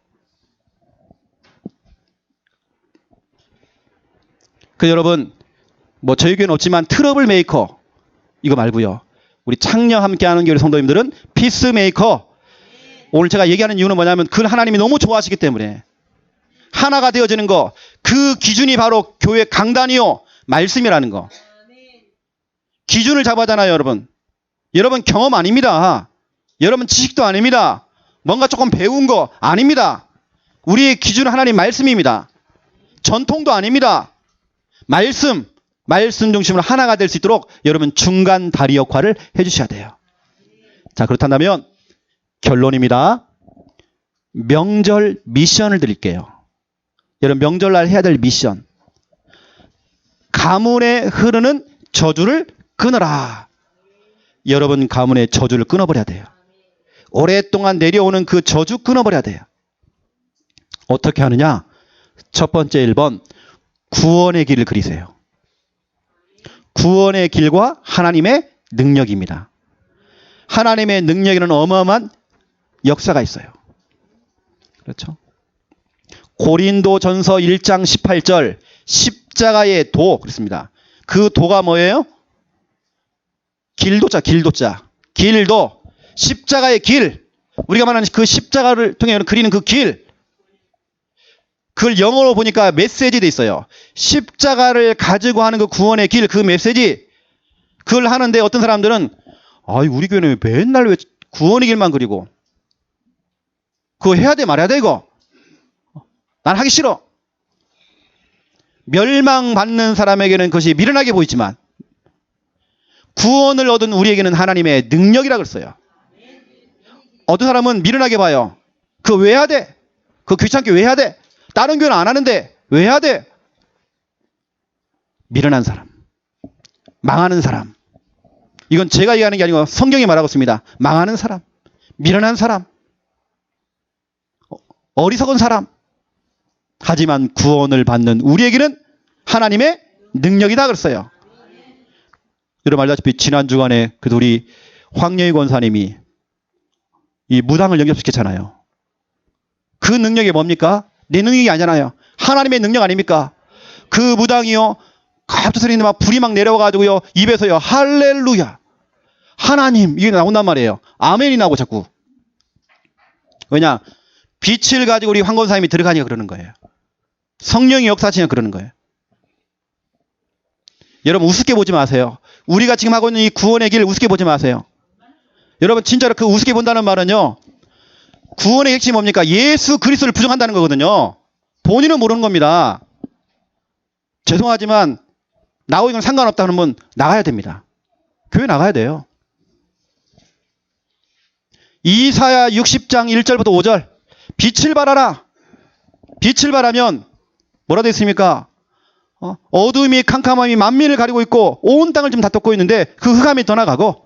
여러분, 뭐 저희 교회는 없지만 트러블 메이커, 이거 말고요, 우리 창녕 함께하는 교회 성도님들은 피스 메이커. 오늘 제가 얘기하는 이유는 뭐냐면 그 하나님이 너무 좋아하시기 때문에 하나가 되어지는 거, 그 기준이 바로 교회 강단이요, 말씀이라는 거. 기준을 잡아잖아요, 여러분. 여러분 경험 아닙니다. 여러분 지식도 아닙니다. 뭔가 조금 배운 거 아닙니다. 우리의 기준은 하나님 말씀입니다. 전통도 아닙니다. 말씀 중심으로 하나가 될 수 있도록 여러분 중간 다리 역할을 해주셔야 돼요. 자, 그렇다면 결론입니다. 명절 미션을 드릴게요. 여러분, 명절날 해야 될 미션. 가문에 흐르는 저주를 끊어라. 여러분, 가문의 저주를 끊어버려야 돼요. 오랫동안 내려오는 그 저주 끊어버려야 돼요. 어떻게 하느냐? 첫 번째 1번, 구원의 길을 그리세요. 구원의 길과 하나님의 능력입니다. 하나님의 능력에는 어마어마한 역사가 있어요. 그렇죠? 고린도전서 1장 18절, 십자가의 도, 그렇습니다. 그 도가 뭐예요? 길도자. 길도. 십자가의 길. 우리가 말하는 그 십자가를 통해 그리는 그 길. 그걸 영어로 보니까 메시지 돼 있어요. 십자가를 가지고 하는 그 구원의 길, 그 메시지. 그걸 하는데 어떤 사람들은, 우리 교회는 맨날 왜 구원의 길만 그리고. 그거 해야 돼, 말해야 돼, 이거. 난 하기 싫어. 멸망받는 사람에게는 그것이 미련하게 보이지만 구원을 얻은 우리에게는 하나님의 능력이라고 그랬어요. 어떤 사람은 미련하게 봐요. 그거 왜 해야 돼? 그거 귀찮게 왜 해야 돼? 다른 교회는 안 하는데 왜 해야 돼? 미련한 사람, 망하는 사람. 이건 제가 얘기하는 게 아니고 성경이 말하고 있습니다. 망하는 사람, 미련한 사람, 어리석은 사람. 하지만 구원을 받는 우리에게는 하나님의 능력이다 그랬어요. 여러분 알다시피 지난 주간에 그 우리 황여희 권사님이 이 무당을 영접시켰잖아요. 그 능력이 뭡니까? 내 능력이 아니잖아요. 하나님의 능력 아닙니까? 그 무당이요, 갑자기 막 불이 막 내려와가지고요, 입에서요, 할렐루야, 하나님, 이게 나온단 말이에요. 아멘이 나오고 자꾸. 왜냐? 빛을 가지고 우리 황 권사님이 들어가니까 그러는 거예요. 성령이 역사하시니까 그러는 거예요. 여러분 우습게 보지 마세요. 우리가 지금 하고 있는 이 구원의 길 우습게 보지 마세요. 여러분 진짜로 그 우습게 본다는 말은요, 구원의 핵심이 뭡니까? 예수 그리스도를 부정한다는 거거든요. 본인은 모르는 겁니다. 죄송하지만 나하고 이건 상관없다 그러면 나가야 됩니다. 교회 나가야 돼요. 이사야 60장 1절부터 5절. 빛을 발하라. 빛을 발하면 뭐라 되어 있습니까? 어둠이 캄캄함이 만민을 가리고 있고 온 땅을 좀 다 덮고 있는데 그 흑암이 떠나가고,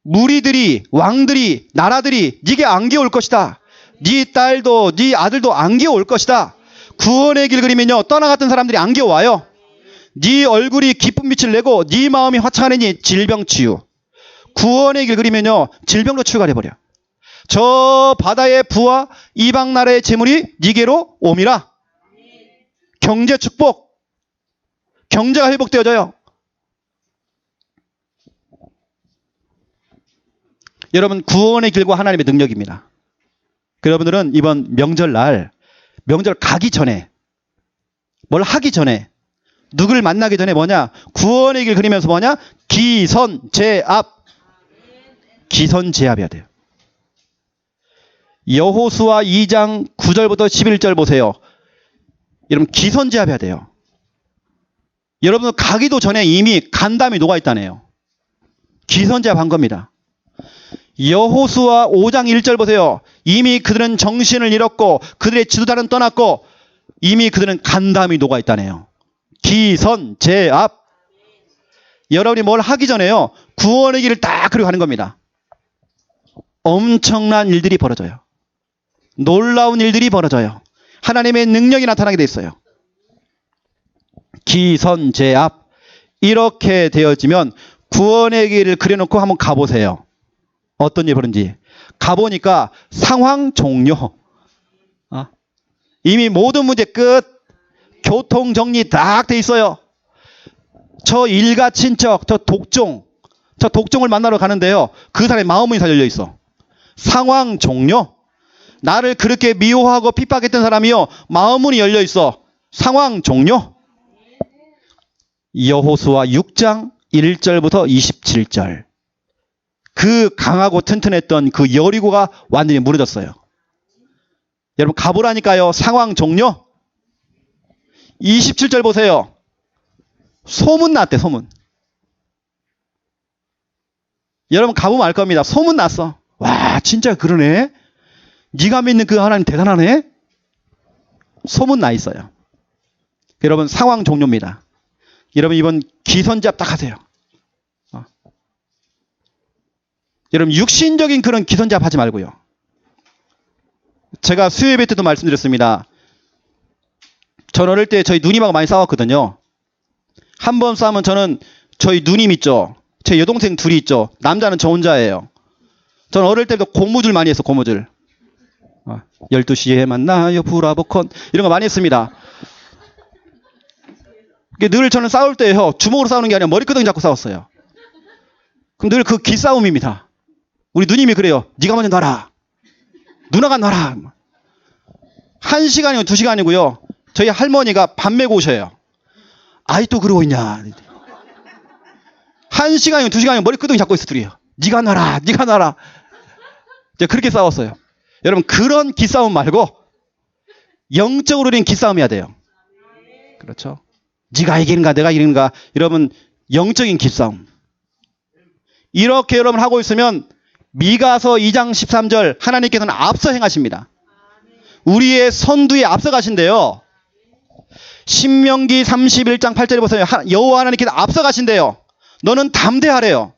무리들이, 왕들이, 나라들이 네게 안겨올 것이다. 네 딸도 네 아들도 안겨올 것이다. 구원의 길 그리면요, 떠나갔던 사람들이 안겨와요. 네 얼굴이 기쁜 빛을 내고 네 마음이 화창하니 질병 치유. 구원의 길 그리면요, 질병도 치유가 돼버려. 저 바다의 부와 이방 나라의 재물이 네게로 옴이라. 경제 축복, 경제가 회복되어져요. 여러분 구원의 길과 하나님의 능력입니다. 여러분들은 이번 명절 가기 전에, 뭘 하기 전에, 누구를 만나기 전에 뭐냐? 구원의 길 그리면서 뭐냐? 기선제압. 기선제압해야 돼요. 여호수아 2장 9절부터 11절 보세요. 여러분 기선제압해야 돼요. 여러분 가기도 전에 이미 간담이 녹아있다네요. 기선제압한 겁니다. 여호수아 5장 1절 보세요. 이미 그들은 정신을 잃었고 그들의 지도자는 떠났고 이미 그들은 간담이 녹아있다네요. 기선제압. 여러분이 뭘 하기 전에요, 구원의 길을 딱 그리고 가는 겁니다. 엄청난 일들이 벌어져요. 놀라운 일들이 벌어져요. 하나님의 능력이 나타나게 돼 있어요. 기선제압. 이렇게 되어지면 구원의 길을 그려놓고 한번 가보세요. 어떤 일이 벌어진지. 가보니까 상황 종료. 이미 모든 문제 끝. 교통 정리 딱 돼 있어요. 저 일가 친척, 저 독종을 만나러 가는데요, 그 사람의 마음문이 다 열려 있어. 상황 종료. 나를 그렇게 미워하고 핍박했던 사람이요, 마음문이 열려 있어. 상황 종료. 여호수아 6장 1절부터 27절. 그 강하고 튼튼했던 그 여리고가 완전히 무너졌어요. 여러분 가보라니까요. 상황 종료. 27절 보세요. 소문 났대, 소문. 여러분 가보면 알 겁니다. 소문 났어. 와, 진짜 그러네. 네가 믿는 그 하나님 대단하네. 소문 나 있어요. 여러분 상황 종료입니다. 여러분 이번 기선제압 딱 하세요. 여러분 육신적인 그런 기선제압 하지 말고요. 제가 수요예배 때도 말씀드렸습니다. 전 어릴 때 저희 누님하고 많이 싸웠거든요. 한 번 싸우면 저는 저희 누님 있죠. 제 여동생 둘이 있죠. 남자는 저 혼자예요. 전 어릴 때부터 고무줄 많이 했어, 고무줄. 12시에 만나요, 브라보콘. 이런 거 많이 했습니다. 늘 저는 싸울 때요, 주먹으로 싸우는 게 아니라 머리끄덩이 잡고 싸웠어요. 그럼 늘 그 기싸움입니다. 우리 누님이 그래요. 네가 먼저 놔라. 누나가 놔라. 1시간이고 2시간이고요. 저희 할머니가 밥 메고 오셔요. 아이 또 그러고 있냐. 1시간이고 2시간이고 머리끄덩이 잡고 있어, 둘이요. 네가 놔라. 네가 놔라. 그렇게 싸웠어요. 여러분 그런 기싸움 말고 영적으로 된 기싸움 해야 돼요. 그렇죠? 네가 이기는가 내가 이기는가. 여러분 영적인 기싸움. 이렇게 여러분 하고 있으면 미가서 2장 13절 하나님께서는 앞서 행하십니다. 우리의 선두에 앞서 가신대요. 신명기 31장 8절에 보세요. 여호와 하나님께서 앞서 가신대요. 너는 담대하래요.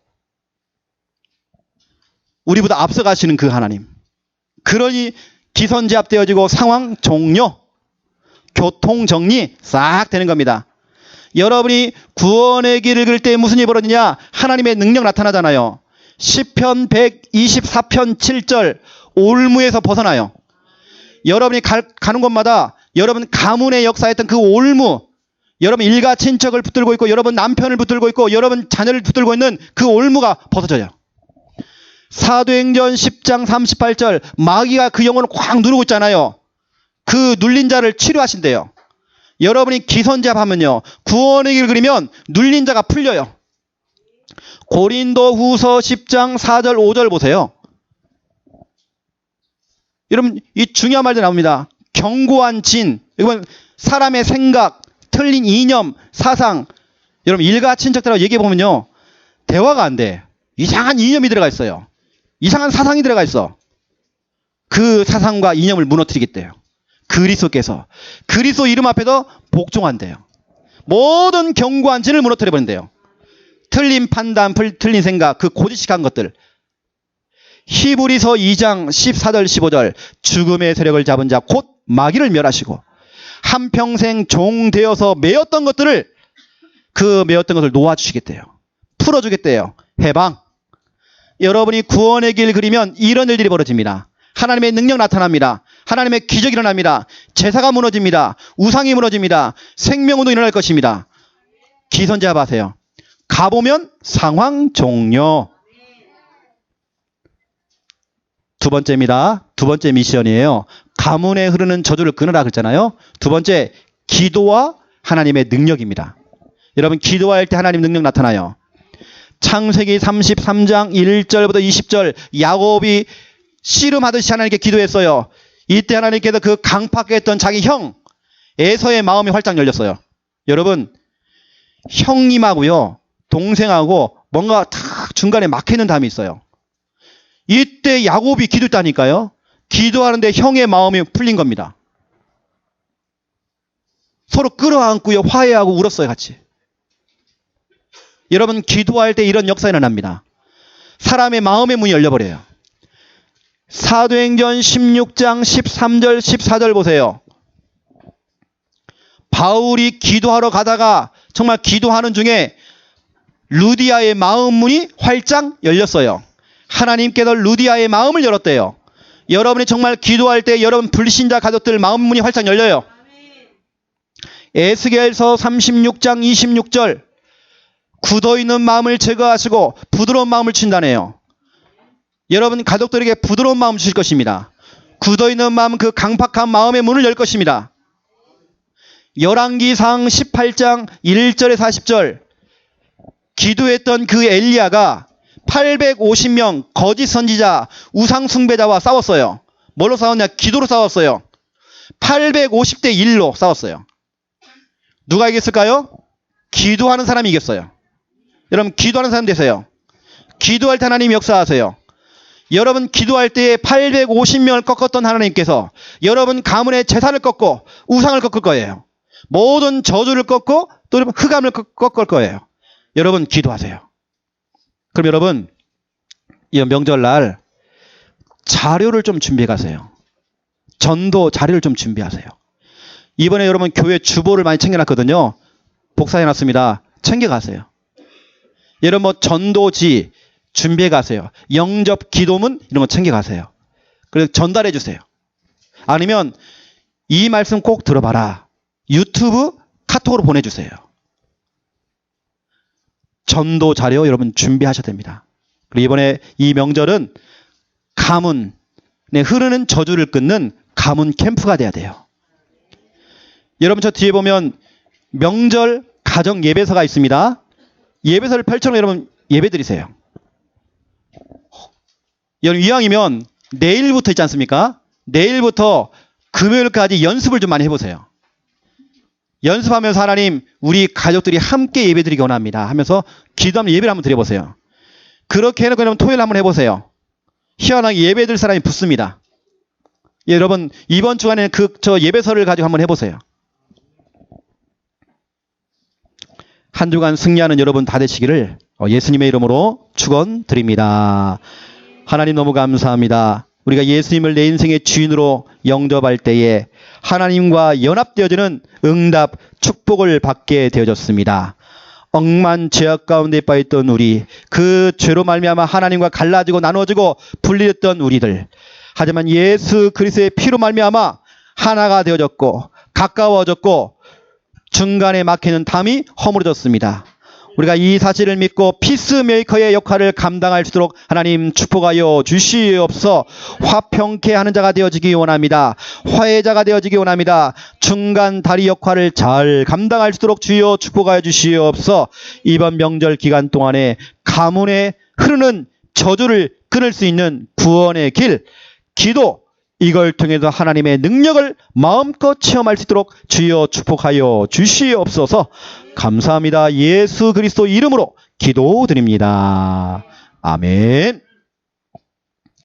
우리보다 앞서 가시는 그 하나님. 그러니 기선제압되어지고 상황 종료, 교통 정리 싹 되는 겁니다. 여러분이 구원의 길을 긁을 때 무슨 일이 벌어지냐? 하나님의 능력 나타나잖아요. 시편 124편 7절 올무에서 벗어나요. 여러분이 가는 곳마다 여러분 가문의 역사했던 그 올무, 여러분 일가 친척을 붙들고 있고 여러분 남편을 붙들고 있고 여러분 자녀를 붙들고 있는 그 올무가 벗어져요. 사도행전 10장 38절 마귀가 그 영혼을 꽉 누르고 있잖아요. 그 눌린 자를 치료하신대요. 여러분이 기선제압하면요, 구원의 길 그리면 눌린 자가 풀려요. 고린도 후서 10장 4절 5절 보세요. 여러분 이 중요한 말도 나옵니다. 견고한 진, 이건 사람의 생각, 틀린 이념, 사상. 여러분 일가 친척들하고 얘기해보면요, 대화가 안 돼. 이상한 이념이 들어가 있어요. 이상한 사상이 들어가 있어. 그 사상과 이념을 무너뜨리겠대요. 그리스도께서 그리스도 이름 앞에서 복종한대요. 모든 견고한 진을 무너뜨려 버린대요. 틀린 판단, 틀린 생각, 그 고지식한 것들. 히브리서 2장 14절 15절 죽음의 세력을 잡은 자 곧 마귀를 멸하시고 한평생 종되어서 매었던 것들을 놓아주시겠대요. 풀어주겠대요. 해방. 여러분이 구원의 길 그리면 이런 일들이 벌어집니다. 하나님의 능력 나타납니다. 하나님의 기적이 일어납니다. 제사가 무너집니다. 우상이 무너집니다. 생명운동 일어날 것입니다. 기선제압하세요. 가보면 상황 종료. 두 번째입니다. 두 번째 미션이에요. 가문에 흐르는 저주를 끊으라 그랬잖아요. 두 번째, 기도와 하나님의 능력입니다. 여러분 기도할 때 하나님 능력 나타나요. 창세기 33장 1절부터 20절 야곱이 씨름하듯이 하나님께 기도했어요. 이때 하나님께서 그 강팍했던 자기 형 에서의 마음이 활짝 열렸어요. 여러분 형님하고요 동생하고 뭔가 탁 중간에 막혀있는 담이 있어요. 이때 야곱이 기도했다니까요. 기도하는데 형의 마음이 풀린 겁니다. 서로 끌어안고요 화해하고 울었어요 같이. 여러분 기도할 때 이런 역사가 일어납니다. 사람의 마음의 문이 열려버려요. 사도행전 16장 13절 14절 보세요. 바울이 기도하러 가다가 정말 기도하는 중에 루디아의 마음 문이 활짝 열렸어요. 하나님께서 루디아의 마음을 열었대요. 여러분이 정말 기도할 때 여러분 불신자 가족들 마음 문이 활짝 열려요. 에스겔서 36장 26절 굳어있는 마음을 제거하시고 부드러운 마음을 주신다네요. 여러분 가족들에게 부드러운 마음 주실 것입니다. 굳어있는 마음, 그 강팍한 마음의 문을 열 것입니다. 열왕기상 18장 1절에 40절 기도했던 그 엘리야가 850명 거짓 선지자, 우상 숭배자와 싸웠어요. 뭘로 싸웠냐? 기도로 싸웠어요. 850대 1로 싸웠어요. 누가 이겼을까요? 기도하는 사람이 이겼어요. 여러분 기도하는 사람 되세요. 기도할 때 하나님 역사하세요. 여러분 기도할 때 850명을 꺾었던 하나님께서 여러분 가문의 재산을 꺾고 우상을 꺾을 거예요. 모든 저주를 꺾고 또 흑암을 꺾을 거예요. 여러분 기도하세요. 그럼 여러분 이 명절날 자료를 좀 준비해 가세요. 전도 자료를 좀 준비하세요. 이번에 여러분 교회 주보를 많이 챙겨놨거든요. 복사해 놨습니다. 챙겨가세요. 여러분 뭐 전도지 준비해 가세요. 영접 기도문 이런 거 챙겨가세요. 그래서 전달해 주세요. 아니면 이 말씀 꼭 들어봐라. 유튜브 카톡으로 보내주세요. 전도 자료 여러분 준비하셔야 됩니다. 그리고 이번에 이 명절은 가문에 흐르는 저주를 끊는 가문 캠프가 돼야 돼요. 여러분 저 뒤에 보면 명절 가정 예배서가 있습니다. 예배서를 펼쳐놓은 여러분 예배 드리세요. 여러분 이왕이면 내일부터 있지 않습니까? 내일부터 금요일까지 연습을 좀 많이 해보세요. 연습하면서 하나님 우리 가족들이 함께 예배드리기 원합니다 하면서 기도하면 예배를 한번 드려보세요. 그렇게 해놓고 그러면 토요일 한번 해보세요. 희한하게 예배들 사람이 붙습니다. 예, 여러분 이번 주간에는 저 예배설을 가지고 한번 해보세요. 한 주간 승리하는 여러분 다 되시기를 예수님의 이름으로 축원드립니다. 하나님 너무 감사합니다. 우리가 예수님을 내 인생의 주인으로 영접할 때에 하나님과 연합되어지는 응답 축복을 받게 되어졌습니다. 억만 죄악 가운데 빠있던 우리, 그 죄로 말미암아 하나님과 갈라지고 나눠지고 분리됐던 우리들, 하지만 예수 그리스도의 피로 말미암아 하나가 되어졌고 가까워졌고 중간에 막히는 담이 허물어졌습니다. 우리가 이 사실을 믿고 피스메이커의 역할을 감당할 수 있도록 하나님 축복하여 주시옵소서. 화평케 하는 자가 되어지기 원합니다. 화해자가 되어지기 원합니다. 중간 다리 역할을 잘 감당할 수 있도록 주여 축복하여 주시옵소서. 이번 명절 기간 동안에 가문에 흐르는 저주를 끊을 수 있는 구원의 길, 기도, 이걸 통해서 하나님의 능력을 마음껏 체험할 수 있도록 주여 축복하여 주시옵소서. 감사합니다. 예수 그리스도 이름으로 기도드립니다. 아멘.